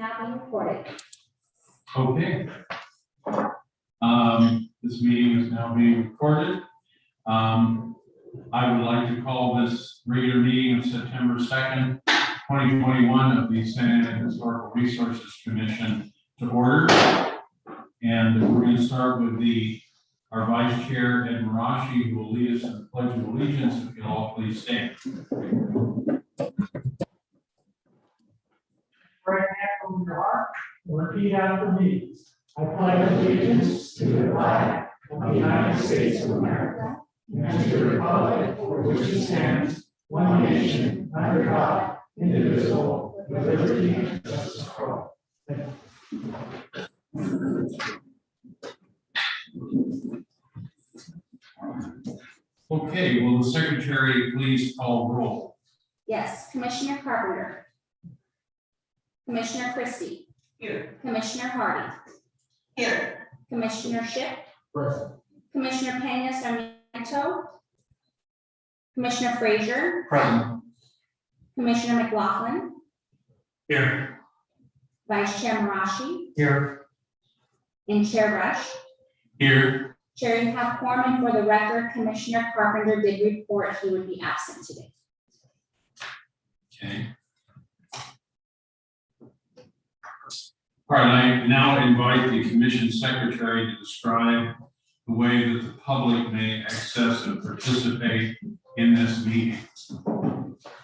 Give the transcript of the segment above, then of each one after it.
now being recorded. Okay. This meeting is now being recorded. I would like to call this regular meeting of September 2nd, 2021 of the Santa Ana Historical Resources Commission to order. And we're going to start with our Vice Chair, Ed Marashi, who will lead us in the Pledge of Allegiance. If you'll all please stand. Right hand on your heart, repeat after me. I pledge allegiance to the flag of the United States of America and to the republic for which it stands, one nation, under God, indivisible, with liberty and justice for all. Thank you. Okay, will the Secretary please call roll? Yes, Commissioner Carpenter. Commissioner Christie. Here. Commissioner Hardy. Here. Commissioner Shipp. Present. Commissioner Pena Sarmiento. Commissioner Frazier. Present. Commissioner McLaughlin. Here. Vice Chair Marashi. Here. And Chair Rush. Here. Chair, you have quorum, and for the record, Commissioner Carpenter did report he would be absent today. Okay. All right, I now invite the Commission Secretary to describe the way that the public may access and participate in this meeting.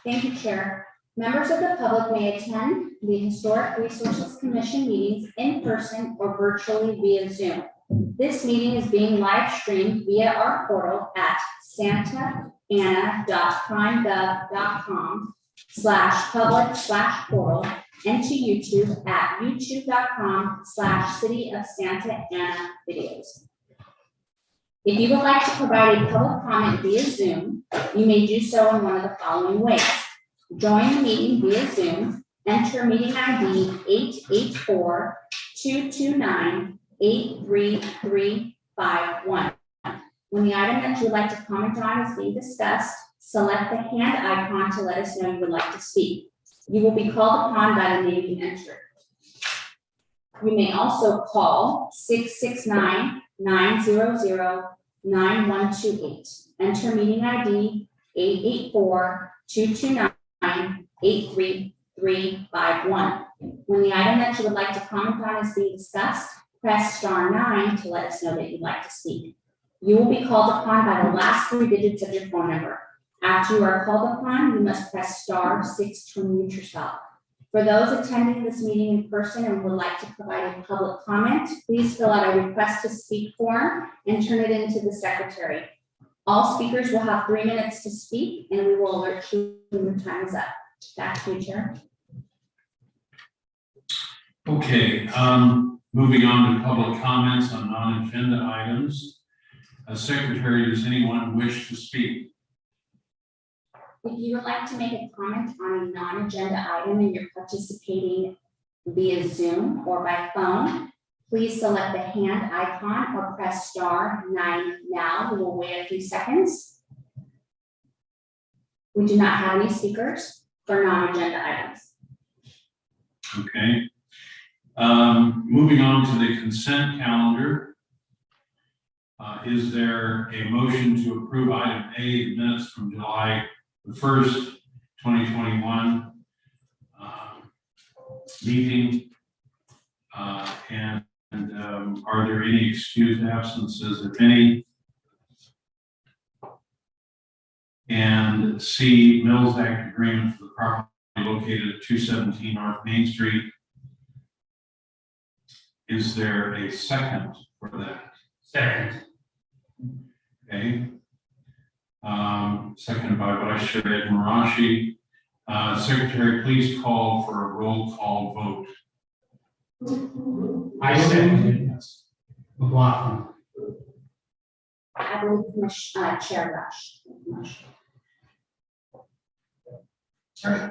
Thank you, Chair. Members of the public may attend the Historic Resources Commission meetings in person or virtually via Zoom. This meeting is being live streamed via our portal at santana.primegov.com/public/portal and to YouTube at youtube.com/City of Santa Ana videos. If you would like to provide a public comment via Zoom, you may do so in one of the following ways. Join the meeting via Zoom, enter meeting ID 884-229-83351. When the item that you would like to comment on is being discussed, select the hand icon to let us know you would like to speak. You will be called upon by the name you entered. You may also call 669-900-9128. Enter meeting ID 884-229-83351. When the item that you would like to comment on is being discussed, press *9 to let us know that you'd like to speak. You will be called upon by the last 3 digits of your phone number. After you are called upon, you must press *6 to unmute yourself. For those attending this meeting in person and would like to provide a public comment, please fill out a request to speak form and turn it into the secretary. All speakers will have 3 minutes to speak, and we will alert you when your time is up. Back to you, Chair. Okay, moving on to public comments on non-agenda items. Secretary, does anyone wish to speak? If you would like to make a comment on a non-agenda item and you're participating via Zoom or by phone, please select the hand icon or press *9 now. We will wait a few seconds. We do not have any speakers for non-agenda items. Okay. Moving on to the consent calendar. Is there a motion to approve item A, the minutes from July the 1st, 2021 meeting? Are there any excused absences, if any? And C, Mills Act agreement for the property located at 217 North Main Street. Is there a second for that? Second. Okay. Seconded by Vice Chair Ed Marashi. Secretary, please call for a roll call vote. I second it, yes. McLaughlin. I believe Chair Rush. So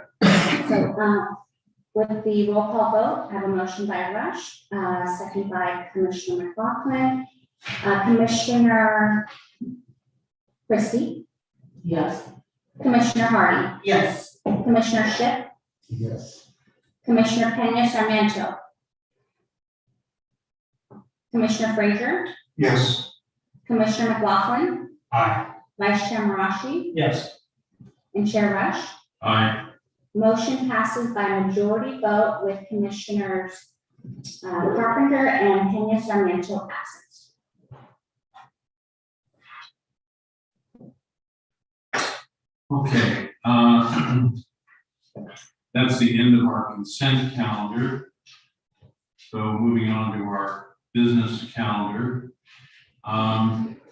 with the roll call vote, I have a motion by Rush, second by Commissioner McLaughlin. Commissioner Christie. Yes. Commissioner Hardy. Yes. Commissioner Shipp. Yes. Commissioner Pena Sarmiento. Commissioner Frazier, Yes. Commissioner McLaughlin, Aye. Vice Chair Marashi, Yes. and Chair Rush. Aye. Motion passes by majority vote with Commissioners Carpenter and Pena Sarmiento absent. Okay, that's the end of our consent calendar. So moving on to our business calendar.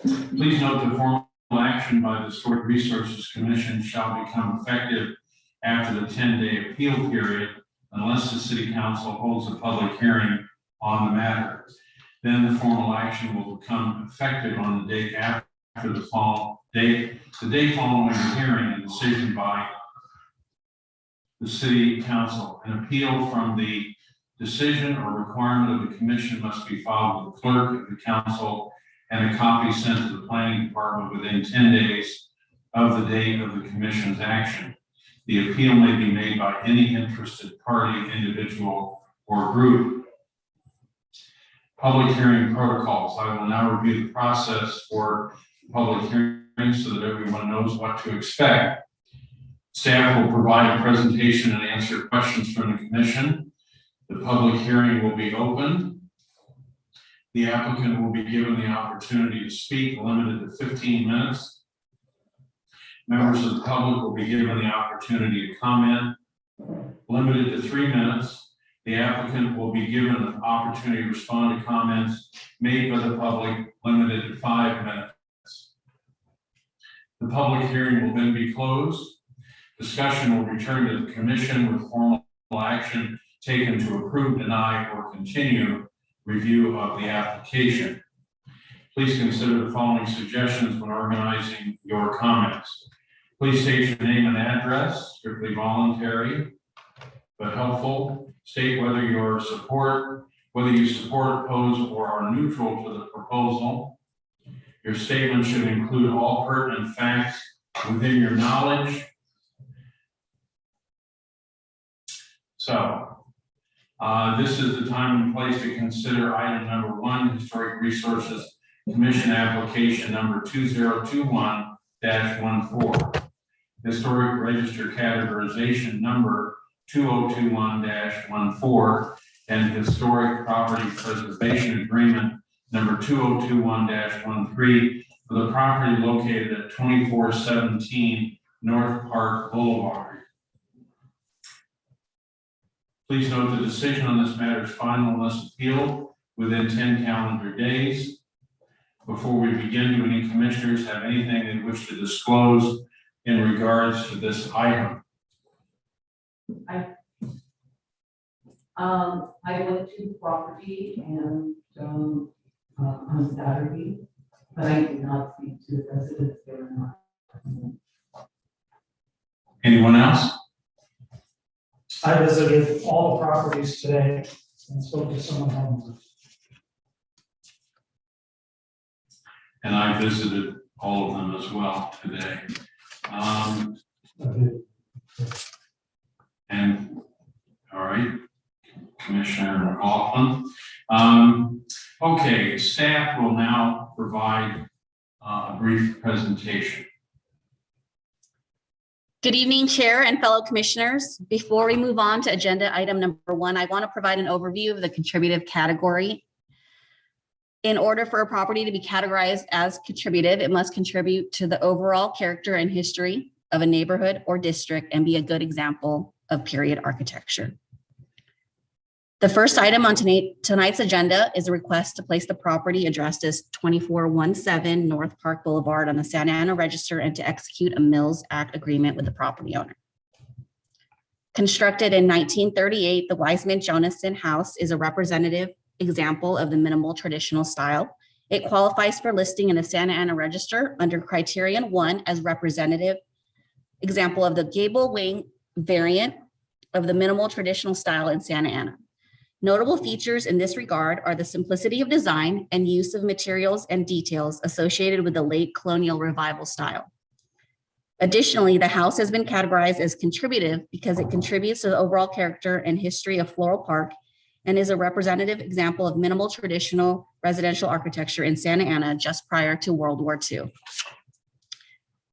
Please note the formal action by the Historic Resources Commission shall become effective after the 10-day appeal period unless the city council holds a public hearing on the matter. Then the formal action will become effective on the day after the day following the hearing and decision by the city council. An appeal from the decision or requirement of the commission must be filed with the clerk of the council and a copy sent to the planning department within 10 days of the date of the commission's action. The appeal may be made by any interested party, individual, or group. Public hearing protocols. I will now review the process for public hearing so that everyone knows what to expect. Staff will provide a presentation and answer questions from the commission. The public hearing will be open. The applicant will be given the opportunity to speak, limited to 15 minutes. Members of the public will be given the opportunity to comment, limited to 3 minutes. The applicant will be given an opportunity to respond to comments made by the public, limited to 5 minutes. The public hearing will then be closed. Discussion will return to the commission with formal action taken to approve, deny, or continue review of the application. Please consider the following suggestions when organizing your comments. Please state your name and address, strictly voluntary, but helpful. State whether you support, oppose, or are neutral to the proposal. Your statement should include all pertinent facts within your knowledge. So, this is the time and place to consider item number 1, Historic Resources Commission application number 2021-14. Historic Register categorization number 2021-14 and Historic Property Preservation Agreement number 2021-13 for the property located at 2417 North Park Boulevard. Please note the decision on this matter is final unless appealed within 10 calendar days. Before we begin, do any commissioners have anything they wish to disclose in regards to this item? I went to the property and on Saturday, but I did not speak to the residents there or not. Anyone else? I visited all the properties today and spoke to some of them. And I visited all of them as well today. And, all right, Commissioner McLaughlin. Okay, staff will now provide a brief presentation. Good evening, Chair and fellow commissioners. Before we move on to agenda item number 1, I want to provide an overview of the contributive category. In order for a property to be categorized as contributive, it must contribute to the overall character and history of a neighborhood or district and be a good example of period architecture. The first item on tonight's agenda is a request to place the property addressed as 2417 North Park Boulevard on the Santa Ana Register and to execute a Mills Act agreement with the property owner. Constructed in 1938, the Wiseman-Jonasson House is a representative example of the minimal traditional style. It qualifies for listing in the Santa Ana Register under Criterion 1 as representative example of the gable wing variant of the minimal traditional style in Santa Ana. Notable features in this regard are the simplicity of design and use of materials and details associated with the late colonial revival style. Additionally, the house has been categorized as contributive because it contributes to the overall character and history of Floral Park and is a representative example of minimal traditional residential architecture in Santa Ana just prior to World War II.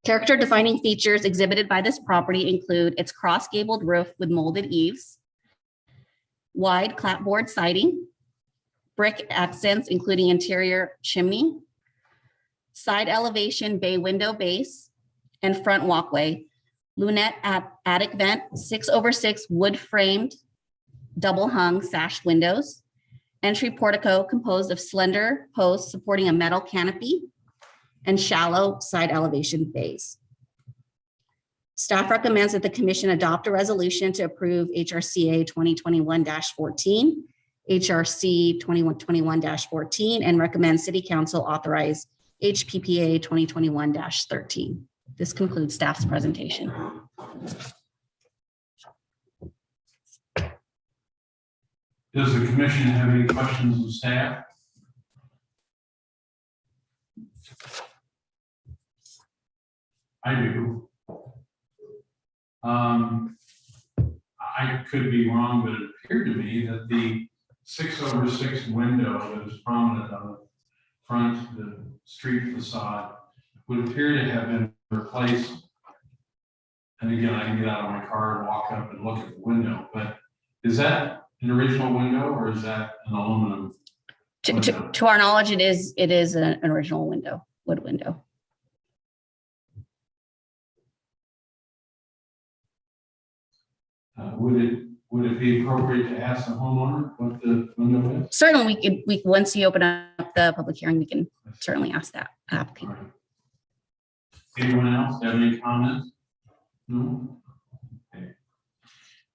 Character defining features exhibited by this property include its cross gabled roof with molded eaves, wide clapboard siding, brick accents including interior chimney, side elevation bay window base, and front walkway, lunette attic vent, 6/6 wood framed double hung sashed windows, entry portico composed of slender posts supporting a metal canopy, and shallow side elevation bays. Staff recommends that the commission adopt a resolution to approve HRCA 2021-14, HRC 2121-14, and recommend City Council authorize HPPA 2021-13. This concludes staff's presentation. Does the commission have any questions of staff? I do. I could be wrong, but it appeared to me that the 6/6 window that is prominent on the front, the street facade, would appear to have been replaced. And again, I can get out of my car and walk up and look at the window, but is that an original window or is that an aluminum? To our knowledge, it is an original window, wood window. Would it be appropriate to ask the homeowner what the window is? Certainly, once you open up the public hearing, we can certainly ask that applicant. All right. Anyone else have any comments? No? Okay.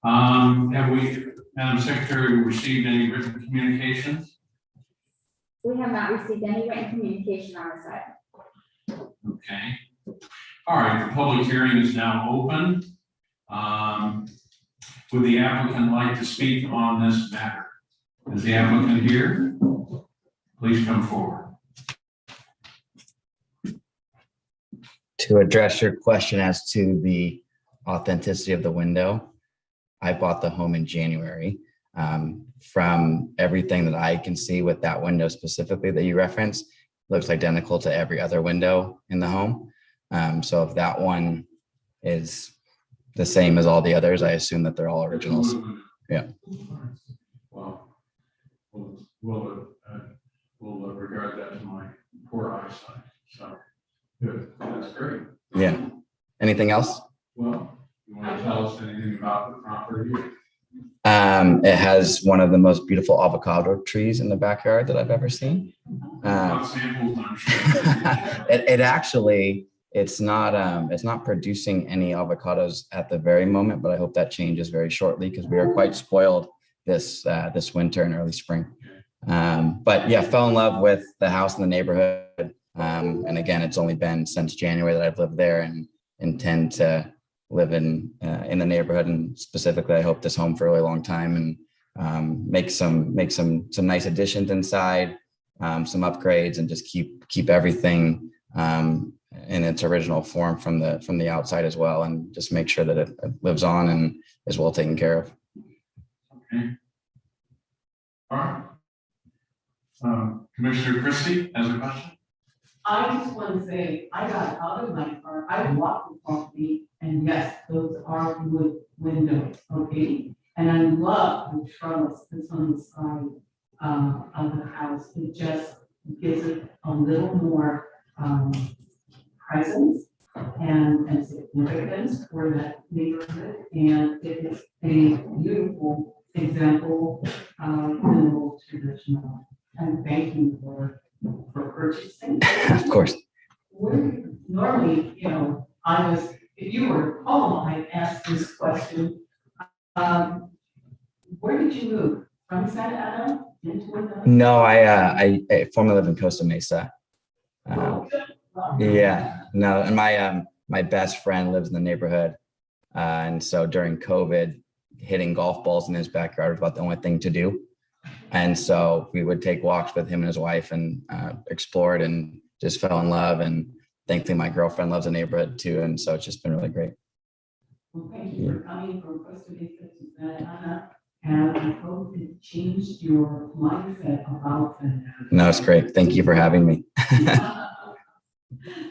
Have we, Madam Secretary, received any written communications? We have not received any written communication on this item. Okay. All right, the public hearing is now open. Would the applicant like to speak on this matter? Is the applicant here? Please come forward. To address your question as to the authenticity of the window, I bought the home in January. From everything that I can see with that window specifically that you referenced, looks identical to every other window in the home. So if that one is the same as all the others, I assume that they're all originals. Yeah. Well, we'll regard that to my poor eyesight. So, good. That's great. Yeah. Anything else? Well, you want to tell us anything about the property? It has one of the most beautiful avocado trees in the backyard that I've ever seen. Samples, I'm sure. It actually, it's not producing any avocados at the very moment, but I hope that changes very shortly because we are quite spoiled this winter and early spring. But yeah, fell in love with the house and the neighborhood. And again, it's only been since January that I've lived there and intend to live in the neighborhood, and specifically, I hope this home for a really long time, and make some nice additions inside, some upgrades, and just keep everything in its original form from the outside as well, and just make sure that it lives on and is well taken care of. Okay. All right. Commissioner Christie has a question. I just want to say, I got out of my car, I walked the property, and yes, those are wood windows, okay? And I love the trellis that's on the side of the house. It just gives it a little more presence and significance for that neighborhood. And it is a beautiful example of minimal traditional. And thank you for purchasing. Of course. Normally, if you were home, I'd ask this question. Where did you move? From Santa Ana into another? No, I formerly lived in Costa Mesa. Yeah, no, and my best friend lives in the neighborhood, and so during COVID, hitting golf balls in his backyard was about the only thing to do. And so we would take walks with him and his wife and explored and just fell in love. And thankfully my girlfriend loves the neighborhood too. And so it's just been really great. Well, thank you for coming from Costa Mesa to Santa Ana, and I hope it changed your mindset about Santa No, it's great. Thank you for having me. Ana.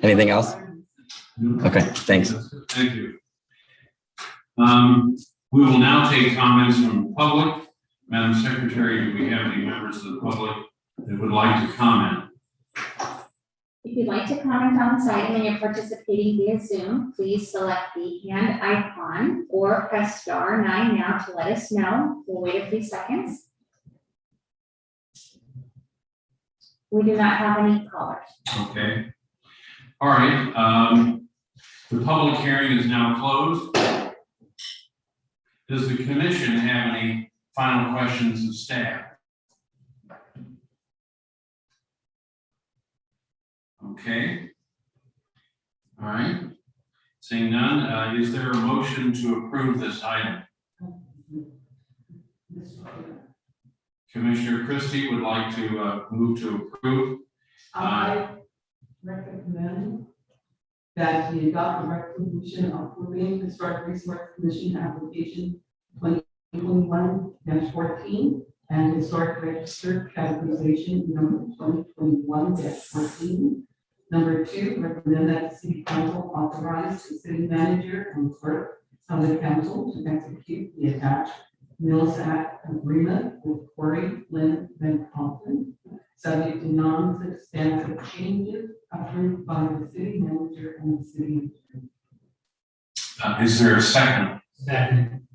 Anything else? Okay, thanks. Thank you. We will now take comments from the public. Madam Secretary, do we have any members of the public that would like to comment? If you'd like to comment on this item and you're participating via Zoom, please select the hand icon or press *9 now to let us know. We'll wait a few seconds. We do not have any callers. Okay. All right, the public hearing is now closed. Does the commission have any final questions of staff? Okay. All right. Seeing none, is there a motion to approve this item? Commissioner Christie would like to move to approve. I recommend that we adopt a resolution approving historic resource commission application 2021-14 and historic register categorization number 2021-14. Number 2, recommend that the city council authorize the city manager and clerk of the council to execute the attached Mills Act agreement with Corey Lynn Van Compton, subject to non-substantive changes approved by the city manager and the city attorney. Is there a second? Second.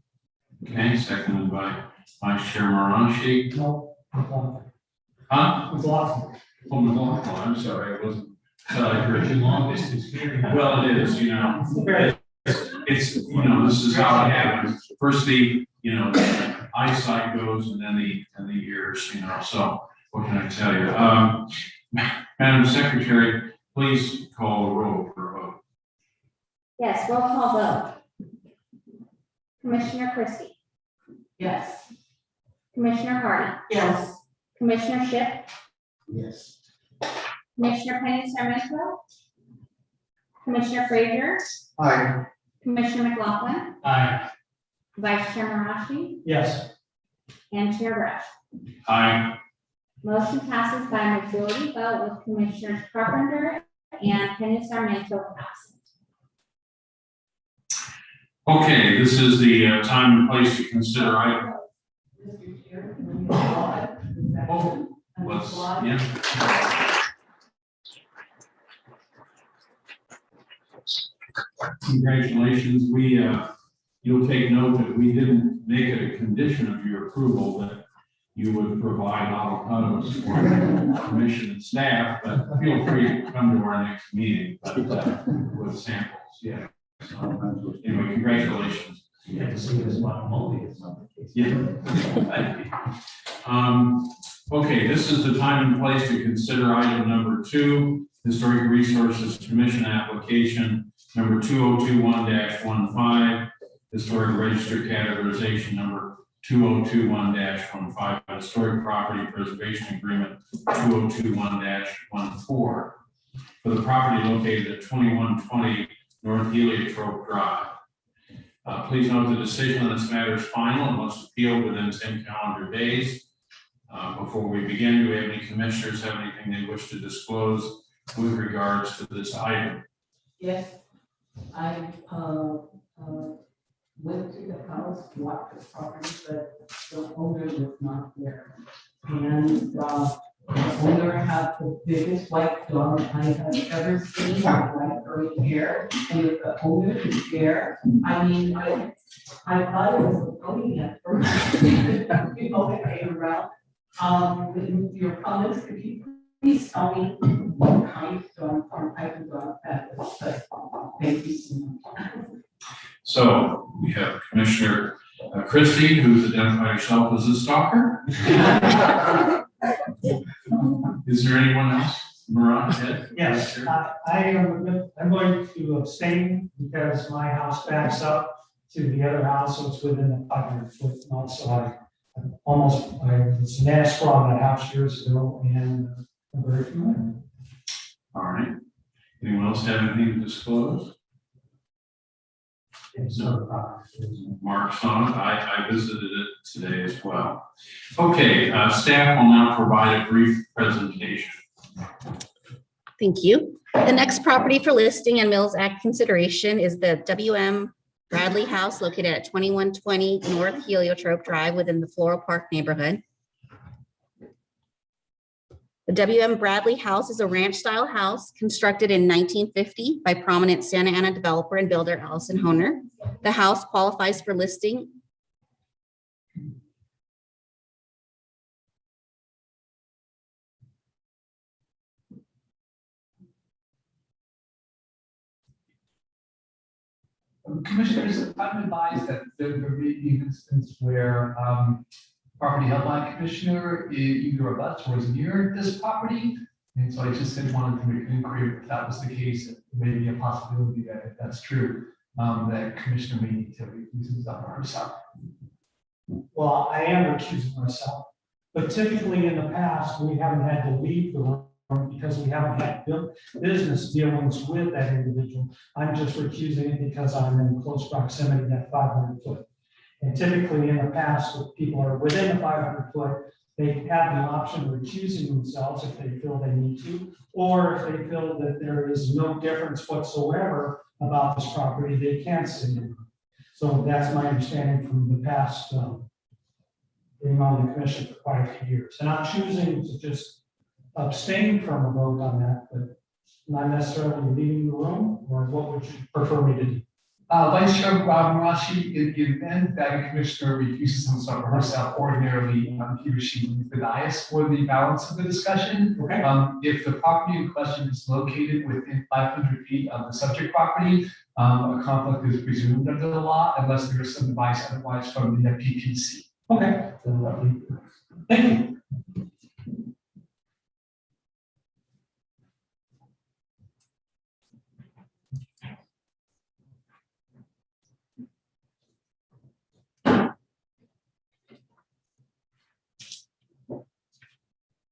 Okay, seconded by Vice Chair Marashi. No, McLaughlin. Huh? McLaughlin. Oh, McLaughlin, I'm sorry, I wasn't. I heard you. Long distance hearing. Well, it is, you know, it's, you know, this is how it happens. First the, you know, the eyesight goes and then the ears, you know, so what can I tell you? Madam Secretary, please call the roll for a vote. Yes, roll call vote. Commissioner Christie, Yes. Commissioner Hardy, Yes. Commissioner Shipp, Yes. Commissioner Penny Sarmento, Commissioner Frazier, Aye. Commissioner McLaughlin, Aye. Vice Chair Marashi, Yes. and Chair Brush. Aye. Motion passes by a majority vote with Commissioners Carpenter and Penny Sarmento absent. Okay, this is the time and place to consider item. Mr. Chair, when you call it, the section and the Let's, slide. yeah. Congratulations, you'll take note that we didn't make it a condition of your approval that you would provide avocados for the commission and staff, but feel free to come to our next meeting, but with samples, yeah. So, anyway, congratulations. You have to see this guacamole, it's not the case. Yeah. Okay, this is the time and place to consider item number 2, Historic Resources Commission application number 2021-15, Historic Register categorization number 2021-15, Historic Property Preservation Agreement 2021-14 for the property located at 2120 North Heliotrope Drive. Please note the decision on this matter is final and must appeal within 10 calendar days. Before we begin, do we have any commissioners have anything they wish to disclose with regards to this item? Yes, I went to the house, walked the property, but the owner was not there. And the owner had the biggest white dog I have ever seen, white curly hair. And if the owner is there, I mean, I thought it was a pony at first. You know, they came around. In your comments, could you please tell me what kind of dog or type of dog that is? But thank you so much. So we have Commissioner Christie, who's identified herself as a stalker. Is there anyone else? Marat? Yes, I'm going to abstain because my house backs up to the other house, so it's within a 500-foot, and also I was an ass for on that house years ago, and I'm very familiar. All right. Anyone else have anything to disclose? It's no problem. Mark saw it. I visited it today as well. Okay, staff will now provide a brief presentation. Thank you. The next property for listing and Mills Act consideration is the WM Bradley House located at 2120 North Heliotrope Drive within the Floral Park neighborhood. The WM Bradley House is a ranch-style house constructed in 1950 by prominent Santa Ana developer and builder Allison Honer. The house qualifies for listing. Commissioners, I'm advised that there may be an instance where property held by a commissioner either abuts or is near this property. And so I just wanted to make an inquiry if that was the case, it may be a possibility that if that's true, that commissioner may need to recuse himself or herself. Well, I am recusing myself, but typically in the past, we haven't had to leave the room because we haven't had business dealings with that individual. I'm just recusing it because I'm in close proximity to that 500 foot. And typically in the past, if people are within the 500 foot, they have the option of recusing themselves if they feel they need to, or if they feel that there is no difference whatsoever about this property, they can sit in. So that's my understanding from the past, being on the commission for quite a few years. And I'm choosing to just abstain from a vote on that, but not necessarily leaving the room, or what would you prefer me to do? Vice Chair Marashi, in the event that a commissioner refuses himself or herself, ordinarily he or she leaves the dais for the balance of the discussion. Okay. If the property in question is located within 500 feet of the subject property, a conflict is presumed under the law unless there is some advice otherwise from the PPC. Okay. Thank you.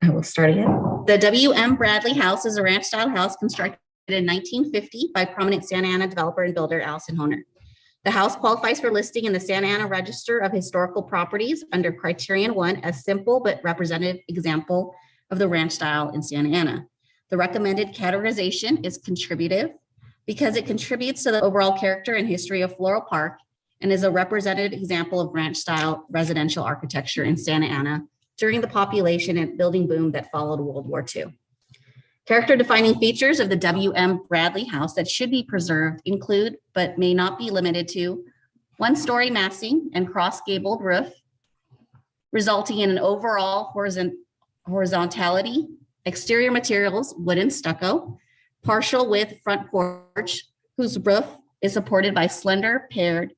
I will start again. The WM Bradley House is a ranch-style house constructed in 1950 by prominent Santa Ana developer and builder Allison Honer. The house qualifies for listing in the Santa Ana Register of Historical Properties under Criterion 1 as simple but representative example of the ranch style in Santa Ana. The recommended categorization is contributive because it contributes to the overall character and history of Floral Park and is a representative example of ranch style residential architecture in Santa Ana during the population and building boom that followed World War II. Character defining features of the WM Bradley House that should be preserved include, but may not be limited to, one-story massing and cross-gabled roof, resulting in an overall horizontality, exterior materials, wood and stucco, partial width front porch, whose roof is supported by slender paired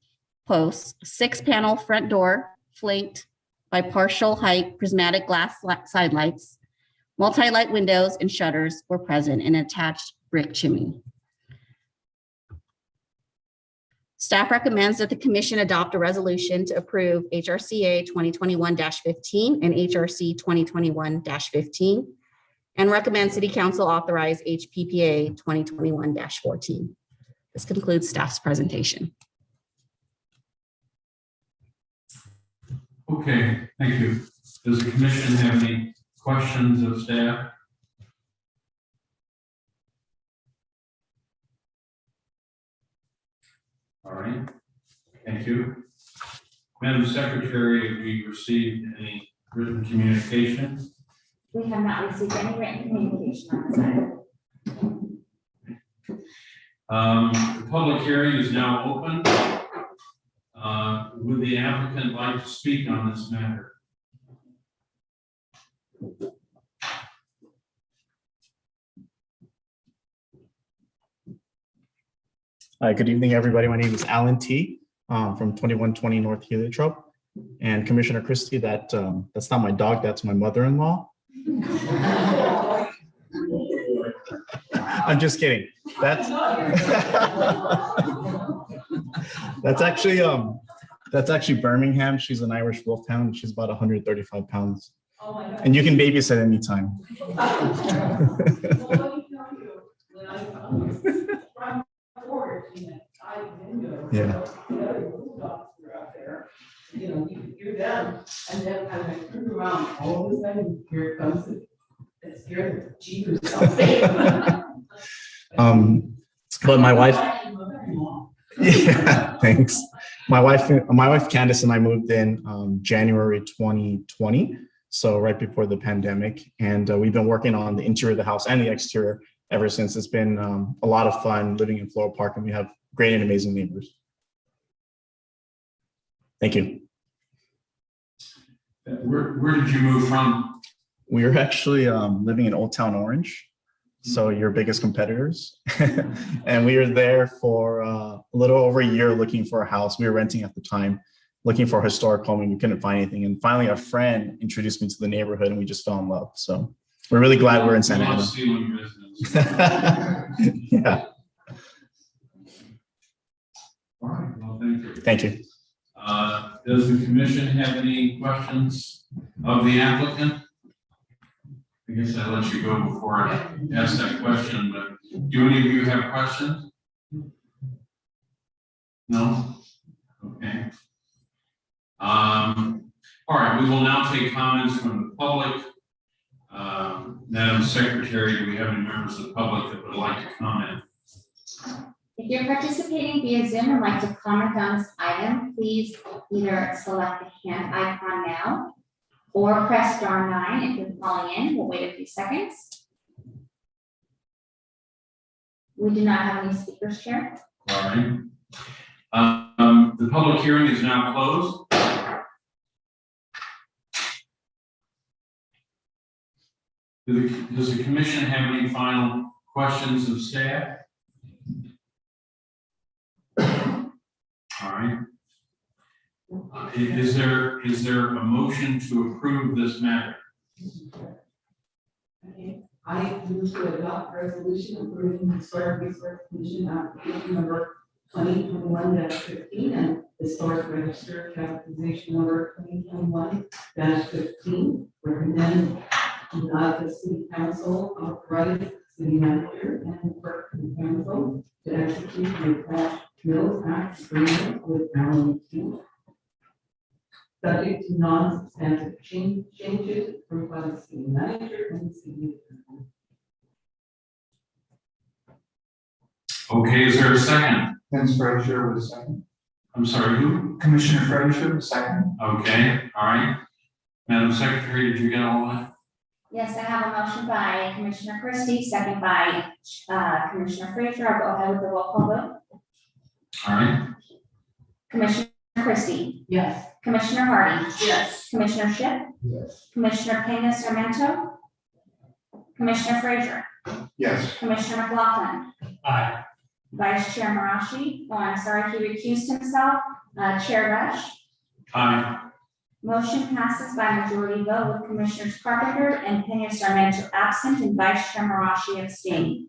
posts, 6-panel front door flanked by partial height prismatic glass side lights, multi-light windows and shutters were present in an attached brick chimney. Staff recommends that the commission adopt a resolution to approve HRCA 2021-15 and HRC 2021-15 and recommend City Council authorize HPPA 2021-14. This concludes staff's presentation. Okay, thank you. Does the commission have any questions of staff? All right, thank you. Madam Secretary, have we received any written communication? We have not received any written communication on this item. The public hearing is now open. Would the applicant like to speak on this matter? Hi, good evening, everybody. My name is Alan T. From 2120 North Heliotrope. And Commissioner Christie, that's not my dog, that's my mother-in-law. I'm just kidding. That's actually Birmingham. She's an Irish Wolfhound. She's about 135 pounds. Oh my God. And you can babysit anytime. Well, let me tell you, when I Yeah. You know, you're down, and then as I turned around, all of a sudden, here comes it scared the jeepers out there. But my wife, yeah, thanks. My wife Candace and I moved in January 2020, so right before the pandemic, and we've been working on the interior of the house and the exterior ever since. It's been a lot of fun living in Floral Park, and we have great and amazing neighbors. Thank you. Where did you move from? We are actually living in Old Town Orange, so your biggest competitors. And we were there for a little over a year looking for a house. We were renting at the time, looking for a historic home, and we couldn't find anything. And finally, a friend introduced me to the neighborhood, and we just fell in love. So we're really glad we're in Santa Ana. Ceiling residence. Yeah, All right, well, thank you. thank you. Does the commission have any questions of the applicant? I guess I let you go before I ask that question, but do any of you have questions? No? Okay. All right, we will now take comments from the public. Madam Secretary, do we have any members of the public that would like to comment? If you're participating via Zoom and like to comment on this item, please either select the hand icon now or press star 9 if you're calling in. We'll wait a few seconds. We do not have any speakers, Chair. All right. The public hearing is now closed. Does the commission have any final questions of staff? All right. Is there a motion to approve this matter? Okay, I move to adopt resolution approving historic resource commission application number 2021-15 and historic register capitalization number 2021-15. Recommend the city council authorize city manager and clerk of the council to execute the attached Mills Act agreement with Allen King, subject to non-substantive changes approved by the city manager and the city attorney. Okay, is there a second? Vince Frazier was second. I'm sorry, who? Commissioner Frazier was second. Okay, all right. Madam Secretary, did you get all that? Yes, I have a motion by Commissioner Christie, second by Commissioner Frazier. I'll go ahead with the roll call vote. All right. Commissioner Christie, Yes. Commissioner Hardy, Yes. Commissioner Shipp, Yes. Commissioner Pena Sarmento, Commissioner Frazier, Yes. Commissioner McLaughlin, Aye. Vice Chair Marashi. Oh, I'm sorry, he recused himself. Chair Rush. Aye. Motion passes by majority vote with Commissioners Carpenter and Pena Sarmento absent and Vice Chair Marashi abstaining.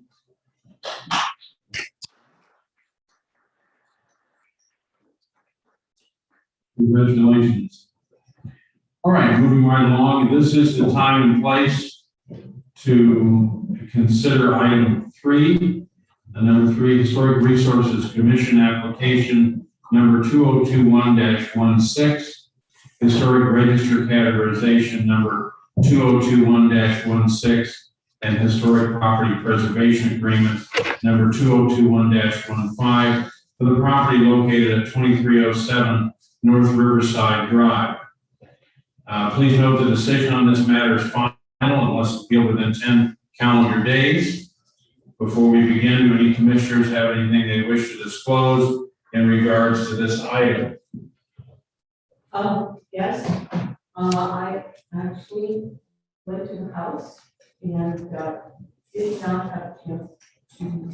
Congratulations. All right, moving right along. This is the time and place to consider item 3. Number 3, Historic Resources Commission application number 2021-16. Historic Register categorization number 2021-16 and Historic Property Preservation Agreement number 2021-15 for the property located at 2307 North Riverside Drive. Please note the decision on this matter is final unless appealed within 10 calendar days. Before we begin, do any commissioners have anything they wish to disclose in regards to this item? Yes, I actually went to the house and did not have a chance to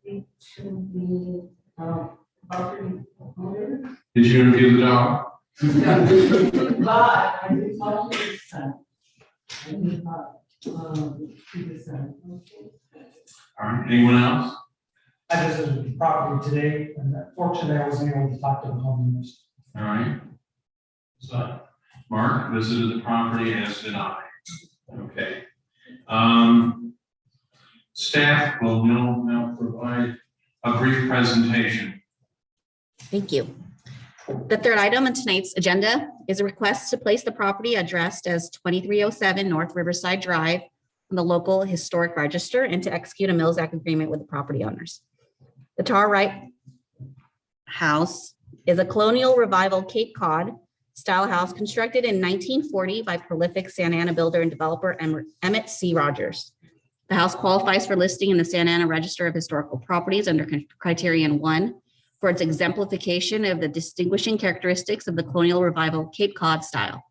speak to the property owner. Did you interview the dog? But I did talk to his son. I did talk to his son. All right, anyone else? I visited the property today, and fortunately, I wasn't able to talk to the homeowners. All right. So, Mark visited the property, as did I. Okay. Staff will now provide a brief presentation. Thank you. The third item on tonight's agenda is a request to place the property addressed as 2307 North Riverside Drive on the local historic register and to execute a Mills Act agreement with the property owners. The Tar Right House is a colonial revival Cape Cod style house constructed in 1940 by prolific Santa Ana builder and developer Emmett C. Rogers. The house qualifies for listing in the Santa Ana Register of Historical Properties under Criterion 1 for its exemplification of the distinguishing characteristics of the colonial revival Cape Cod style.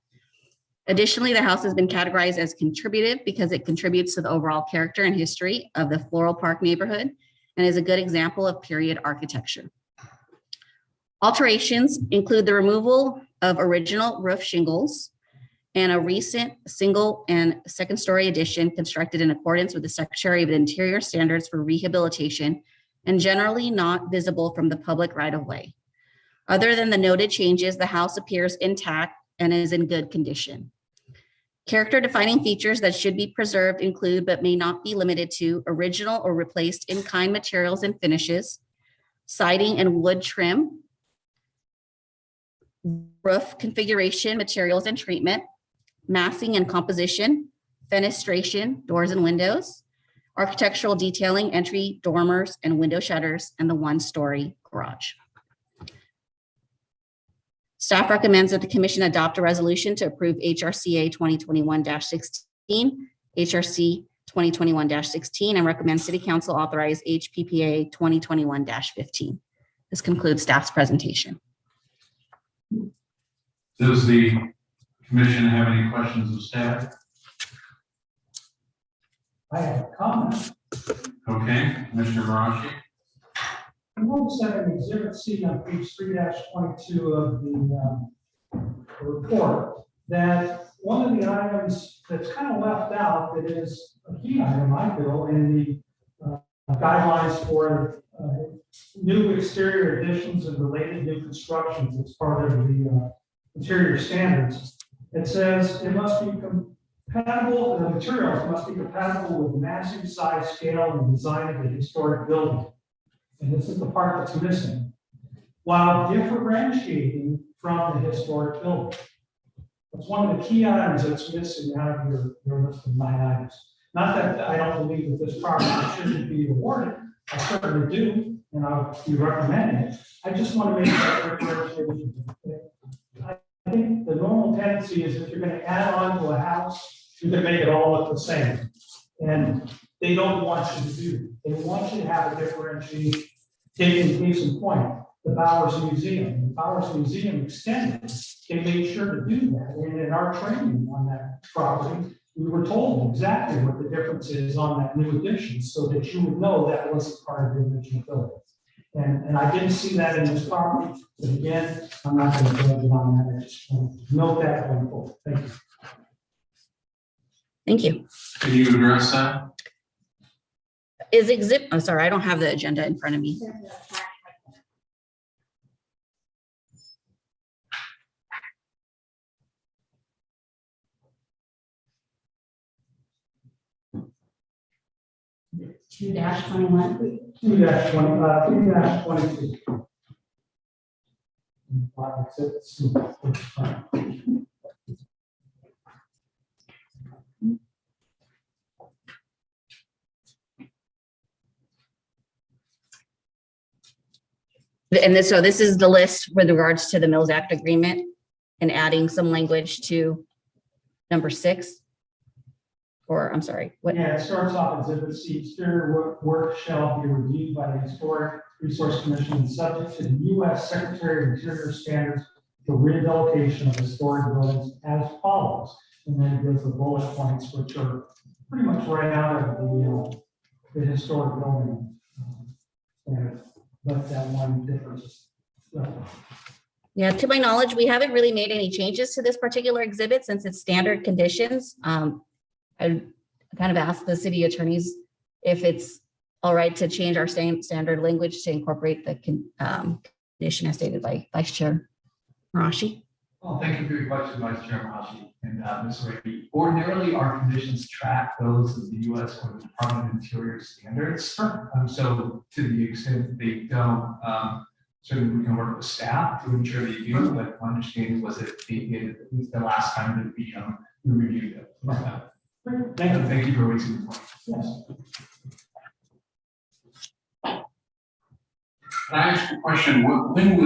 Additionally, the house has been categorized as contributive because it contributes to the overall character and history of the Floral Park neighborhood and is a good example of period architecture. Alterations include the removal of original roof shingles and a recent single and second story addition constructed in accordance with the Secretary of Interior standards for rehabilitation and generally not visible from the public right of way. Other than the noted changes, the house appears intact and is in good condition. Character defining features that should be preserved include, but may not be limited to, original or replaced in-kind materials and finishes, siding and wood trim, roof configuration, materials and treatment, massing and composition, fenestration, doors and windows, architectural detailing, entry, dormers, and window shutters, and the one-story garage. Staff recommends that the commission adopt a resolution to approve HRCA 2021-16, HRC 2021-16, and recommend City Council authorize HPPA 2021-15. This concludes staff's presentation. Does the commission have any questions of staff? I have a comment. Okay, Commissioner Marashi? I noticed that in Exhibit C on page 3-22 of the report, that one of the items that's kind of left out that is a key item, I feel, in the guidelines for new exterior additions and related new constructions as part of the interior standards. It says it must be compatible, the materials must be compatible with massive size, scale, and design of the historic building. And this is the part that's missing, while differentiating from the historic building. That's one of the key items that's missing out of your list of 9 items. Not that I don't believe that this property shouldn't be awarded, I certainly do, and I'll be recommending it. I just want to make that differentiation. I think the normal tendency is if you're going to add on to a house, you're going to make it all look the same. And they don't want you to do. They want you to have a differentiation. Taking case in point, the Bowers Museum. The Bowers Museum extended. They made sure to do that. And in our training on that property, we were told exactly what the difference is on that new addition so that you would know that wasn't part of the original building. And I didn't see that in this property, but again, I'm not going to judge it on that. I just want to note that going forward. Thank you. Thank you. Can you address that? I'm sorry, I don't have the agenda in front of me. -21. 2-22. So this is the list with regards to the Mills Act agreement and adding some language to number 6. Or I'm sorry, what? Yeah, it starts off as if the exterior work shall be reviewed by the Historic Resource Commission and subject to the U.S. Secretary of Interior standards for rehabilitation of historic buildings as follows. And then it gives the bullet points, which are pretty much right out of the historic building standards. But that one difference. Yeah, to my knowledge, we haven't really made any changes to this particular exhibit since it's standard conditions. I kind of asked the city attorneys if it's all right to change our standard language to incorporate the condition as stated by Vice Chair Marashi. Well, thank you for your question, Vice Chair Mashi and Ms. Rady. Ordinarily, our conditions track those of the U.S. or the Department of Interior standards. So to the extent they don't, certainly we can work with staff to ensure they do, but my understanding was that they did at least the last time that we reviewed it. Thank you for raising the point. Yes. Can I ask a question? When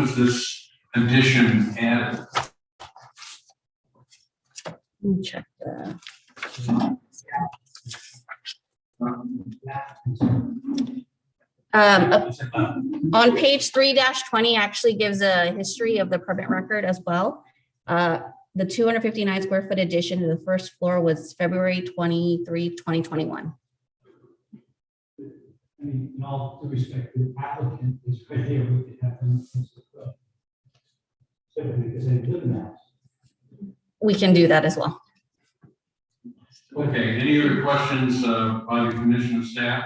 was this addition added? Let me check the. On page 3-20 actually gives a history of the permit record as well. The 259 square foot addition to the first floor was February 23, 2021. I mean, in all due respect, the applicant is right here, we could have them. Simply because they live in the house. We can do that as well. Okay, any other questions by the commission of staff?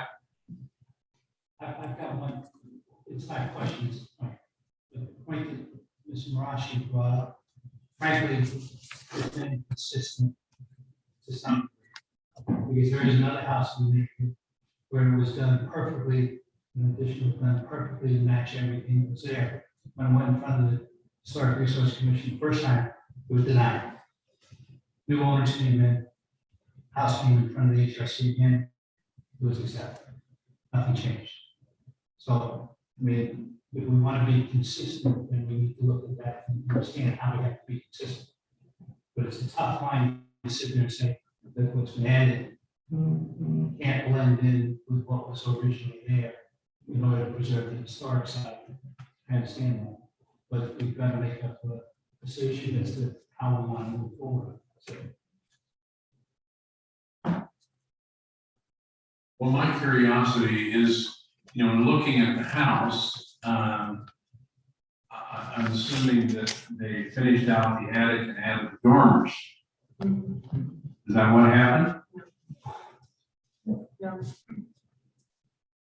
I've got one, it's not a question, it's a point. The point that Ms. Marashi brought up, frankly, it's been consistent to some degree. Because there is another house in the neighborhood where it was done perfectly, an addition was done perfectly to match everything that was there. When I went in front of the Historic Resource Commission the first time, it was denied. New owners came in, house came in front of the HRC again, it was accepted. Nothing changed. So, I mean, if we want to be consistent, then we need to look at that and understand how we have to be consistent. But it's a tough line to sit there and say that what's been added can't blend in with what was originally there in order to preserve the historic side. I understand that, but we've got to make up a decision as to how we want to move forward. So, Well, my curiosity is, you know, in looking at the house, I'm assuming that they finished out the attic and added the dormers. Is that what happened?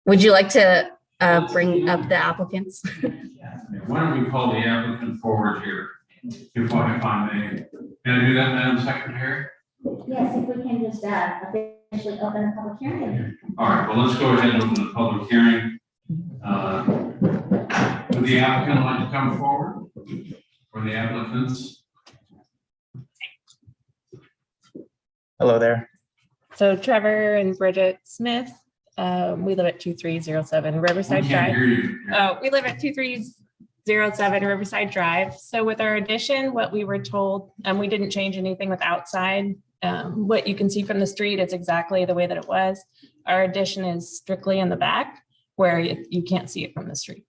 Would you like to bring up the applicants? Why don't we call the applicant forward here, if I may? Can I do that, Madam Secretary? Yes, if we can just officially open the public hearing. All right, well, let's go ahead and open the public hearing. Would the applicant like to come forward? Or the applicants? Hello there. So Trevor and Bridget Smith, we live at 2307 We Riverside can't Drive. hear you. Oh, we live at 2307 Riverside Drive. So with our addition, what we were told, we didn't change anything with outside. What you can see from the street is exactly the way that it was. Our addition is strictly in the back where you can't see it from the street.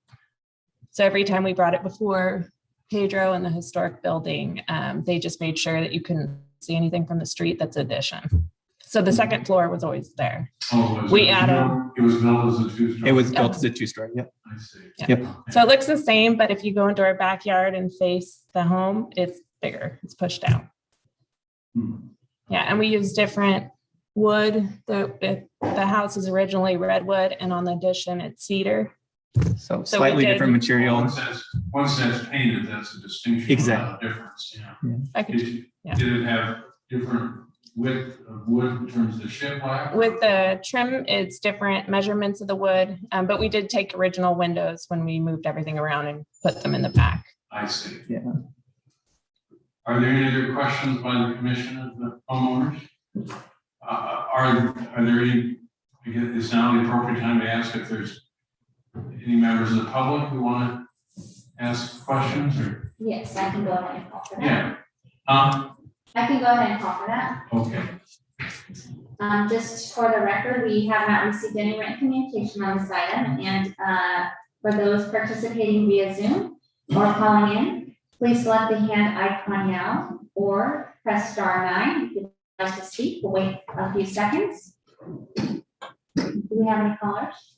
So every time we brought it before Pedro and the historic building, they just made sure that you couldn't see anything from the street that's addition. So the second floor was always there. Oh, was We it added- built- It was built as a two-story? It was built as a two-story, yep. I see. Yeah. Yep. So it looks the same, but if you go into our backyard and face the home, it's bigger, it's pushed out. Hmm. Yeah, and we use different wood. The house is originally redwood and on the addition it's cedar. So we slightly did- different material. Once that's painted, that's a distinction. Exactly. Without a difference, yeah. I could- yeah. Did it have different width of wood in terms of the shiplap? With the trim, it's different measurements of the wood, but we did take original windows when we moved everything around and put them in the back. I see. Yeah. Are there any other questions by the commission of the homeowners? Are there any, I guess it's now the appropriate time to ask if there's any members of the public who want to ask questions or? Yes, I can go ahead and call for that. Yeah. I can go ahead and call for that. Okay. Just for the record, we have not received any written communication on this item, and for those participating via Zoom or calling in, please select the hand icon now or press *9 if you'd like to speak. We'll wait a few seconds. Do we have any callers?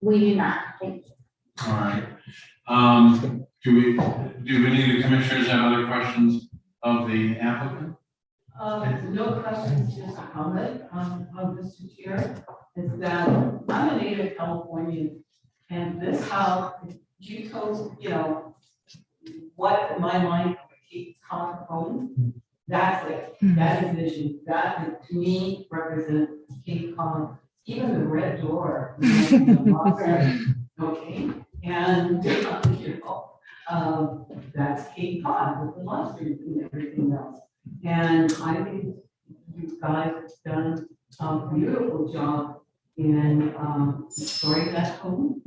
We do not. Thank you. All right. Do any of the commissioners have other questions of the applicant? No questions, just a comment, Mr. Chair, is that I'm a native Californian, and this house you told, what in my mind Cape Cod home, that's it, that is vision, that to me represents Cape Cod, even the red door. Okay, and, that's Cape Cod with the lobsters and everything else. And I think you guys have done a beautiful job in storing that home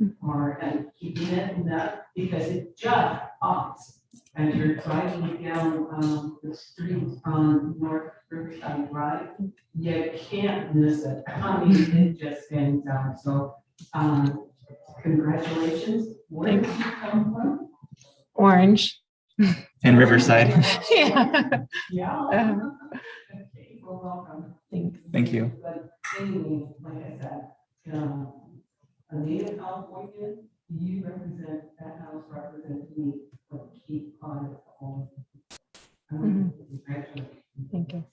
and keeping it in that, because it just pops as you're driving down the street on North Riverside Drive. You can't miss it. I mean, it just stands out. So congratulations. Where did you come from? Orange. In Riverside. Yeah. Yeah. Okay, well, welcome. Thanks. Thank you. But anyway, like I said, a native Californian, you represent, that house represents me, but keep on it all. Congratulations. Thank you.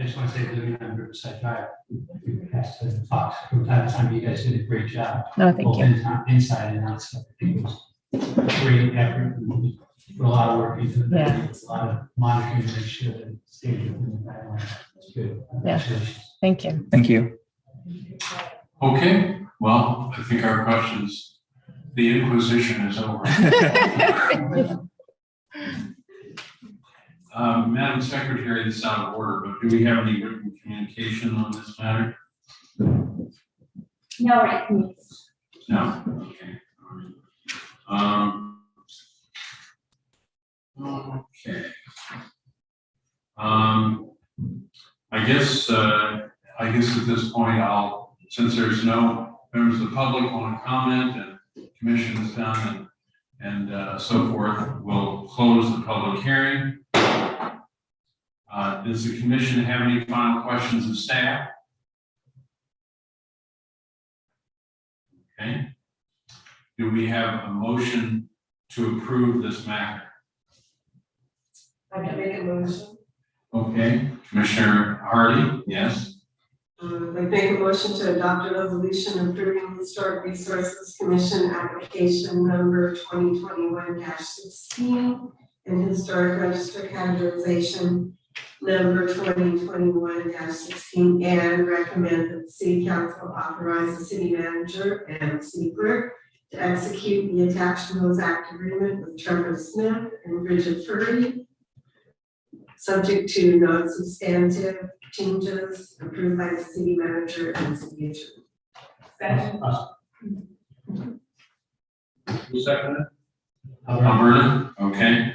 I just want to say, living on Riverside Drive, we passed the Fox from time to time. You guys did a great job. No, thank Both you. inside and outside. I think it was great effort. And put a lot of work into it. Yeah. A lot of monitoring to make sure that it stayed within the guidelines. It's good. Congratulations. Thank you. Thank you. Okay, well, I think our questions, the inquisition is over. Madam Secretary, this is out of order, but do we have any written communication on this matter? No, right, No? Okay. Okay. I guess at this point, since there's no members of the public want to comment and commission is done and so forth, we'll close the public hearing. Does the commission have any final questions of staff? Okay. Do we have a motion to approve this matter? I can make a motion. Okay, Commissioner Hardy, yes. I make a motion to adopt a resolution approving Historic Resources Commission application number 2021-16 and Historic Register categorization number 2021-16 and recommend that the City Council authorize the city manager and city clerk to execute the attached Mosaic agreement with Trevor Smith and Bridget Furry, subject to non-substantive changes approved by the city manager and city attorney. Who seconded? Alberta, okay.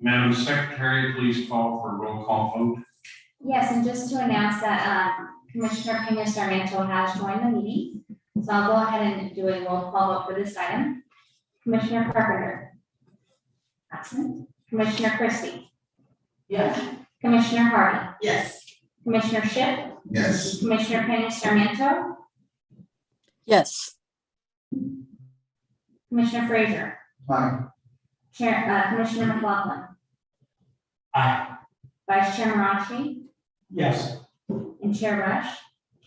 Madam Secretary, please call for a roll call vote. Yes, and just to announce that Commissioner Pena Sarmiento has joined the meeting. So I'll go ahead and do a roll call vote for this item. Commissioner Carpenter. Absent. Commissioner Christie. Yes. Commissioner Hardy. Yes. Commissioner Shipp. Yes. Commissioner Pena Sarmiento. Yes. Commissioner Frazier. Aye. Commissioner McLaughlin. Aye. Vice Chair Marashi. Yes. And Chair Rush.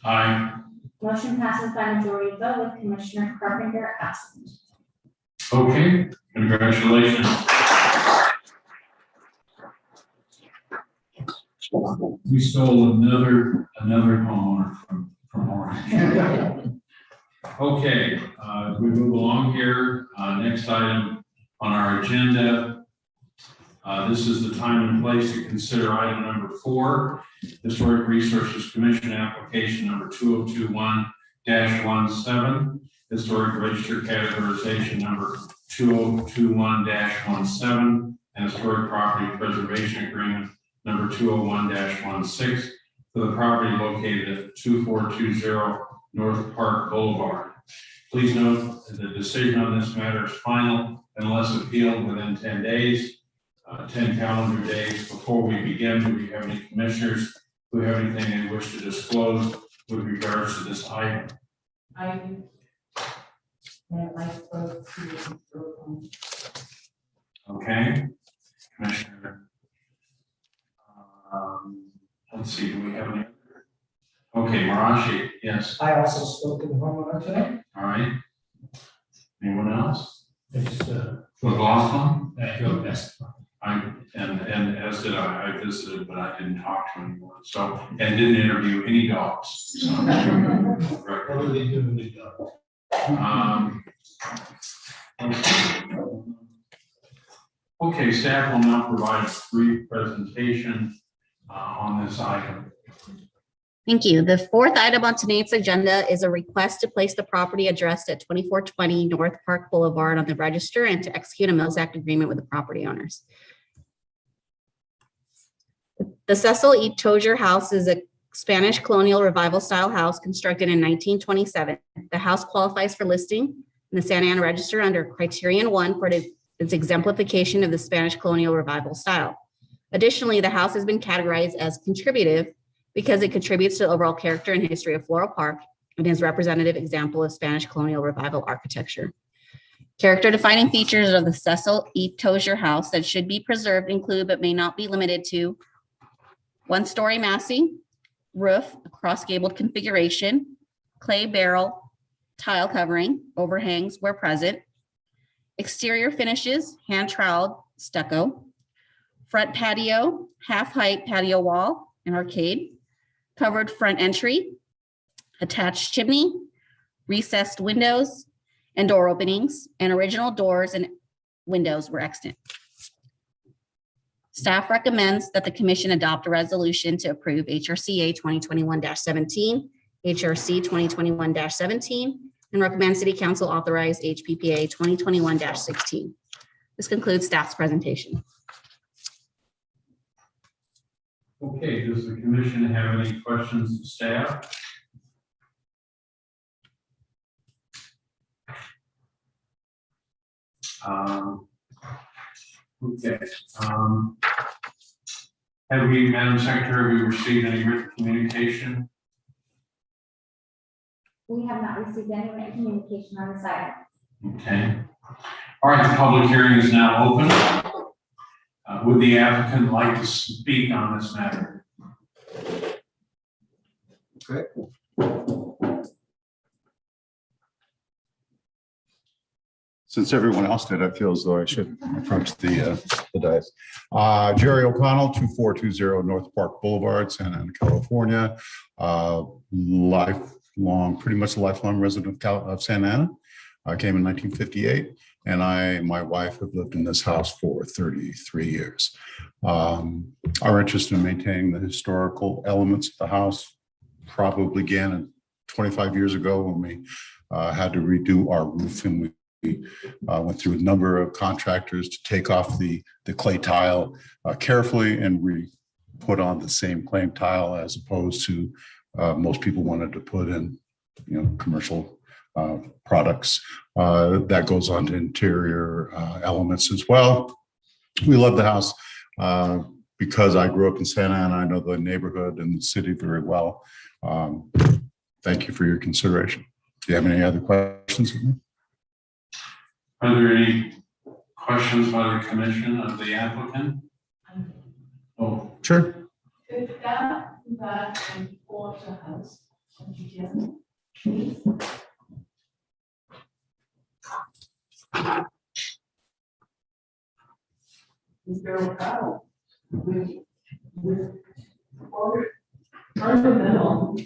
Aye. Motion passes by majority vote with Commissioner Carpenter absent. Okay, congratulations. We stole another homeowner from Orange. Okay, we move along here. Next item on our agenda. This is the time and place to consider item number 4, Historic Resources Commission application number 2021-17, Historic Register categorization number 2021-17, and Historic Property Preservation Agreement number 201-16 for the property located at 2420 North Park Boulevard. Please note that the decision on this matter is final unless appealed within 10 days. 10 calendar days. Before we begin, do we have any commissioners who have anything they wish to disclose with regards to this item? Okay, Commissioner. Let's see, do we have any? Okay, Marashi, yes, I also spoke to the homeowner today. all right. Anyone else? It's, McLaughlin? Joe Best. And as did I visited, but I didn't talk to anyone, so, and didn't interview any dogs, so. What do they do in the job? Okay, staff will now provide a brief presentation on this item. Thank you. The fourth item on tonight's agenda is a request to place the property addressed at 2420 North Park Boulevard on the register and to execute a Mills Act agreement with the property owners. The Cecil E. Tozier House is a Spanish colonial revival style house constructed in 1927. The house qualifies for listing in the Santa Ana Register under Criterion 1 for its exemplification of the Spanish colonial revival style. Additionally, the house has been categorized as contributive because it contributes to the overall character and history of Floral Park and is a representative example of Spanish colonial revival architecture. Character defining features of the Cecil E. Tozier House that should be preserved include but may not be limited to one-story massing, roof, a cross-gabled configuration, clay barrel, tile covering, overhangs where present, exterior finishes, hand troweled stucco, front patio, half-height patio wall and arcade, covered front entry, attached chimney, recessed windows and door openings, and original doors and windows were extant. Staff recommends that the commission adopt a resolution to approve HRCA 2021-17, HRC 2021-17, and recommend City Council authorize HPPA 2021-16. This concludes staff's presentation. Okay, does the commission have any questions of staff? Okay. Have we, Madam Secretary, have we received any written communication? We have not received any written communication on this item. Okay. All right, the public hearing is now open. Would the applicant like to speak on this matter? Okay. Since everyone else did, I feel as though I should approach the dais. Jerry O'Connell, 2420 North Park Boulevard, Santa Ana, California. Lifelong, pretty much a lifelong resident of Santa Ana. I came in 1958, and my wife have lived in this house for 33 years. Our interest in maintaining the historical elements of the house probably began 25 years ago when we had to redo our roof, and we went through a number of contractors to take off the clay tile carefully and put on the same clay tile, as opposed to most people wanted to put in, commercial products. That goes on to interior elements as well. We love the house because I grew up in Santa Ana. I know the neighborhood and the city very well. Thank you for your consideration. Do you have any other questions of me? Are there any questions by the commission of the applicant? Oh, Sure. If that and water house, please. Mr. O'Connell, with fundamental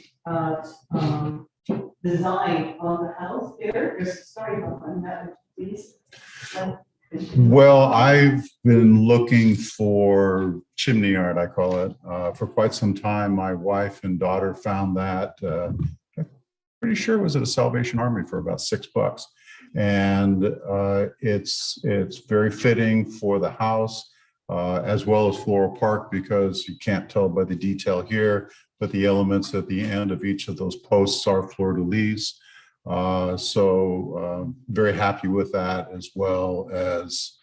design on the house there, just sorry about that, please. Well, I've been looking for chimney art, I call it, for quite some time. My wife and daughter found that, I'm pretty sure it was at a Salvation Army for about $6. And it's very fitting for the house as well as Floral Park, because you can't tell by the detail here, but the elements at the end of each of those posts are fleur-de-lis. So very happy with that, as well as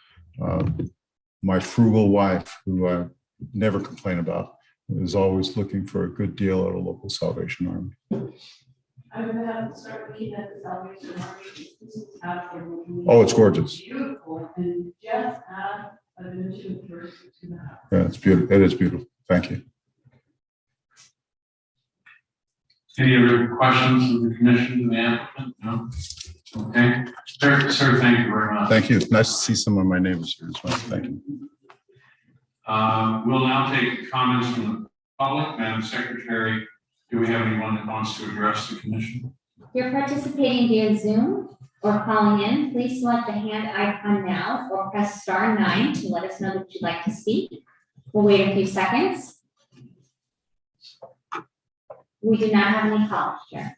my frugal wife, who I never complain about, is always looking for a good deal at a local Salvation Army. I'm gonna have to start looking at the Salvation Army. This is absolutely. Oh, it's gorgeous. Beautiful, and just add a dimension to the house. Yeah, it's beautiful. It is beautiful. Thank you. any other questions of the commission to the applicant? No? Okay, sir, thank you very much. Thank you. Nice to see some of my neighbors here as well. Thank you. We'll now take comments from the public. Madam Secretary, do we have anyone that wants to address the commission? If you're participating via Zoom or calling in, please select the hand icon now or press *9 to let us know that you'd like to speak. We'll wait a few seconds. We do not have any calls, Chair.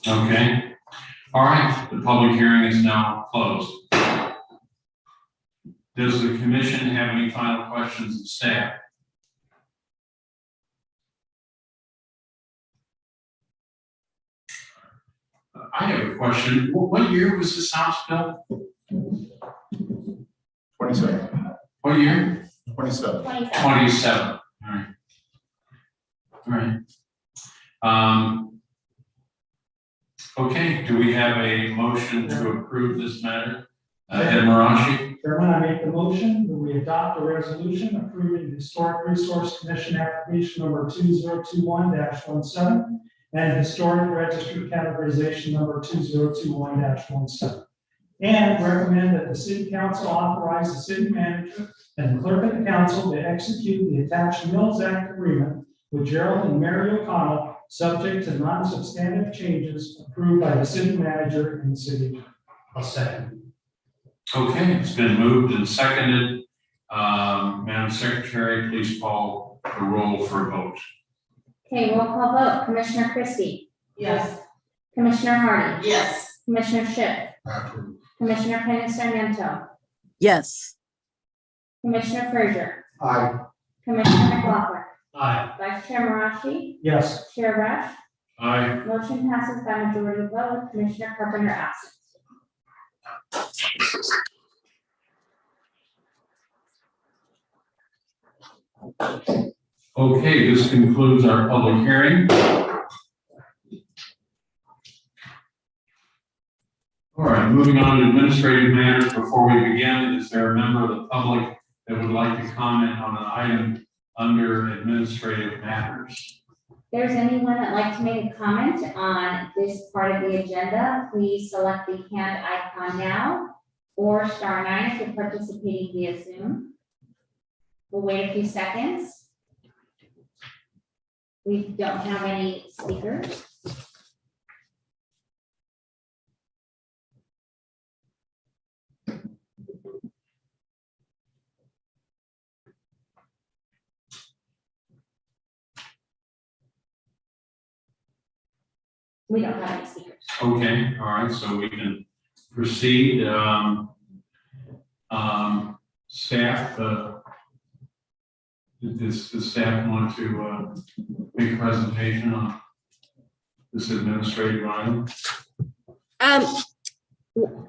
Okay. All right, the public hearing is now closed. Does the commission have any final questions of staff? I have a question. What year was this house built? 27. What year? 27. 27. All right. All right. Okay, do we have a motion to approve this matter? Ed Marashi? Chairman, I make the motion that we adopt a resolution approving the Historic Resource Commission application number 2021-17 and historic registry categorization number 2021-17. And recommend that the city council authorize the city manager and the clerk of the council to execute the attached Mills Act agreement with Gerald and Mary O'Connell, subject to non-substantive changes approved by the city manager and the city attorney. I'll second. Okay, it's been moved and seconded. Madam Secretary, please call the roll for a vote. Okay, roll call vote. Commissioner Christie, Yes. Commissioner Hardy, Yes. Commissioner Schiff, Commissioner Penna-Sarmiento, Yes. Commissioner Frazier, Aye. Commissioner McLaughlin, Aye. Vice Chair Marashi, Yes. Chair Rush. Aye. Motion passes by majority vote with Commissioner Carpenter absent. Okay, this concludes our public hearing. All right, moving on to administrative matters. Before we begin, is there a member of the public that would like to comment on an item under administrative matters? If there's anyone that'd like to make a comment on this part of the agenda, please select the hand icon now or *9 if you're participating via Zoom. We'll wait a few seconds. We don't have any speakers. We don't have any speakers. Okay, all right, so we can proceed. Staff, does the staff want to make a presentation on this administrative item?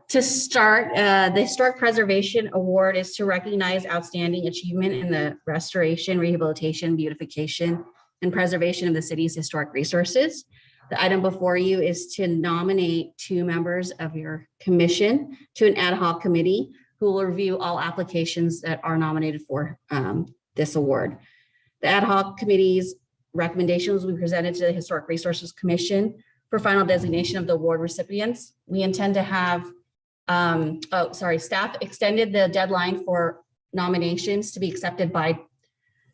To start, the Historic Preservation Award is to recognize outstanding achievement in the restoration, rehabilitation, beautification, and preservation of the city's historic resources. The item before you is to nominate 2 members of your commission to an ad hoc committee who will review all applications that are nominated for this award. The ad hoc committee's recommendations will be presented to the Historic Resources Commission for final designation of the award recipients. We intend to have, staff extended the deadline for nominations to be accepted by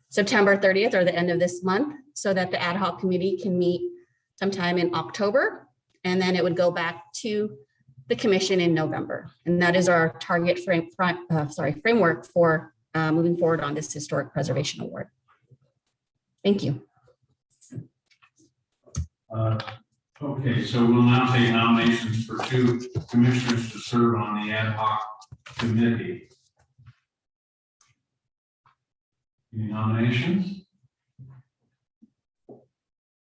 September 30th or the end of this month so that the ad hoc committee can meet sometime in October, and then it would go back to the commission in November. And that is our target framework for moving forward on this Historic Preservation Award. Thank you. Okay, so we'll now take nominations for 2 commissioners to serve on the ad hoc committee. Any nominations?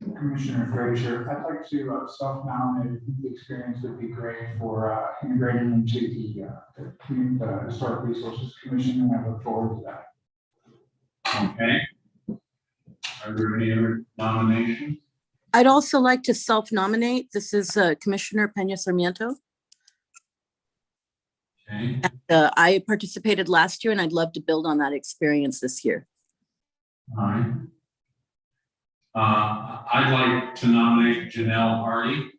Commissioner Frazier, I'd like to self-nominate. I think the experience would be great for integrating into the Historic Resources Commission, and I look forward to that. Okay. Are there any other nominations? I'd also like to self-nominate. This is Commissioner Penna-Sarmiento. Okay. I participated last year and I'd love to build on that experience this year. All right. I'd like to nominate Janelle Hardy.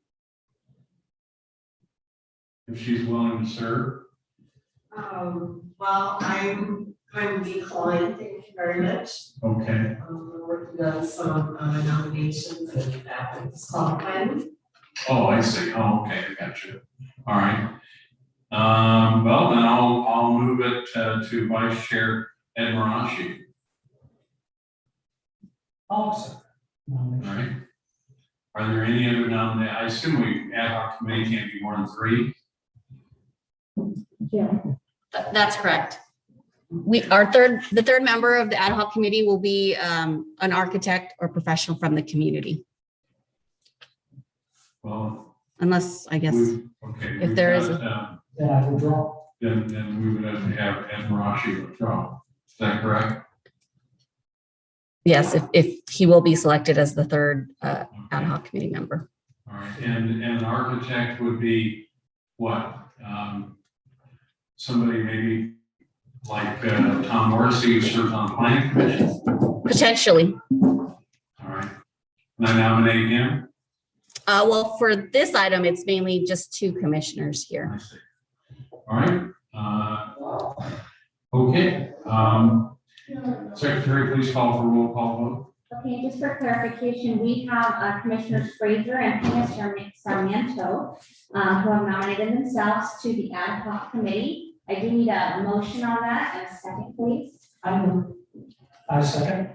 if she's willing to serve? Well, I'm declined, thank you very much. Okay, We're working on some nominations and that is qualified. oh, I see, oh, okay, I got you, all right. Well, then I'll move it to Vice Chair Ed Marashi, Awesome. all right? Are there any other nominations? I assume ad hoc committee can't be more than 3? Jill. That's correct. The third member of the ad hoc committee will be an architect or professional from the community, Well, unless, I guess, okay. if there is Then I will draw. Then we would have to have Ed Marashi withdraw. Is that correct? yes, if he will be selected as the third ad hoc committee member. All right, and an architect would be what? Somebody maybe like Tom Morrissey, who serves on the planning commission? Potentially. All right, and I nominate him. Well, for this item, it's mainly just 2 commissioners here. I see. All right. Okay. Secretary, please call for roll call vote. Okay, just for clarification, we have Commissioners Frazier and Commissioner Sarmiento who have nominated themselves to the ad hoc committee. I do need a motion on that and a second, please. I second.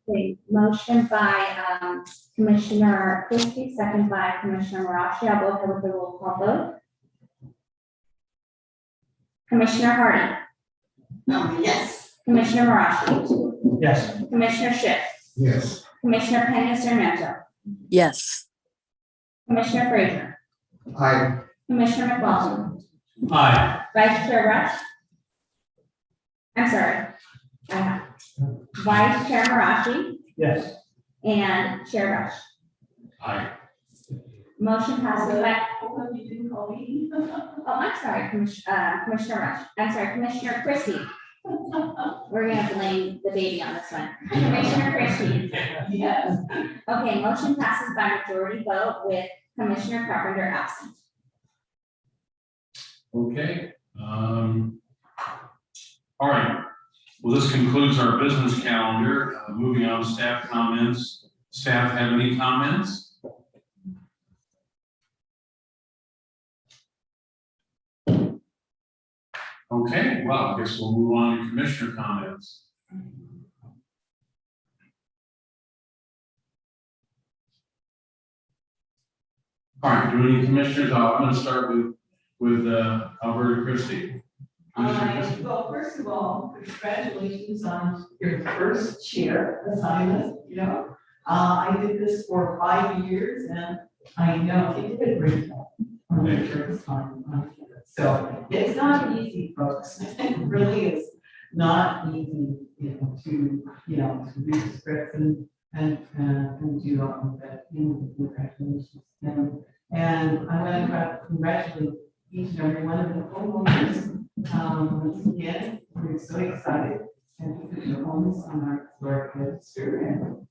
Okay, motion by Commissioner Christie, second by Commissioner Marashi. I'll go ahead with the roll call vote. Commissioner Hardy. Yes. Commissioner Marashi. Yes. Commissioner Schiff. Yes. Commissioner Pena-Sarmiento. Yes. Commissioner Frazier. Aye. Commissioner McLaughlin. Aye. Vice Chair Rush. I'm sorry. Vice Chair Marashi Yes. and Chair Rush. Aye. Motion passes by, Hope you didn't call me. oh, I'm sorry, Commissioner Rush. I'm sorry, Commissioner Christie. We're gonna blame the baby on this one. Commissioner Christie. Yes. Okay, motion passes by majority vote with Commissioner Carpenter absent. Okay. All right. Well, this concludes our business calendar. Moving on to staff comments. Staff have any comments? Okay, well, I guess we'll move on to commissioner comments. All right, do any commissioners? I'm going to start with Alberta Christie. Commissioner Christie. Well, first of all, congratulations on your first chair assignment, I did this for 5 years and I know you did a great job on your first time on here. So it's not easy, folks. It really is not easy, to read the scripts and do all of that. Congratulations. And I want to congratulate each and every one of the homeowners. Once again, we're so excited and to put your homes on our historic register and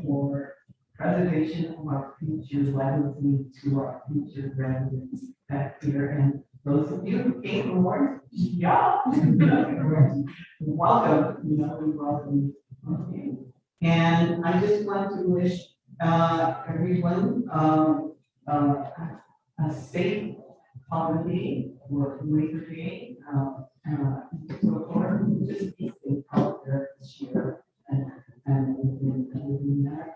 for preservation of our future legacy to our future residents back here. And those of you who came from work, yeah, welcome. We welcome you. Okay. And I just want to wish everyone a safe holiday or Labor Day. So far, just be safe out there this year. And that,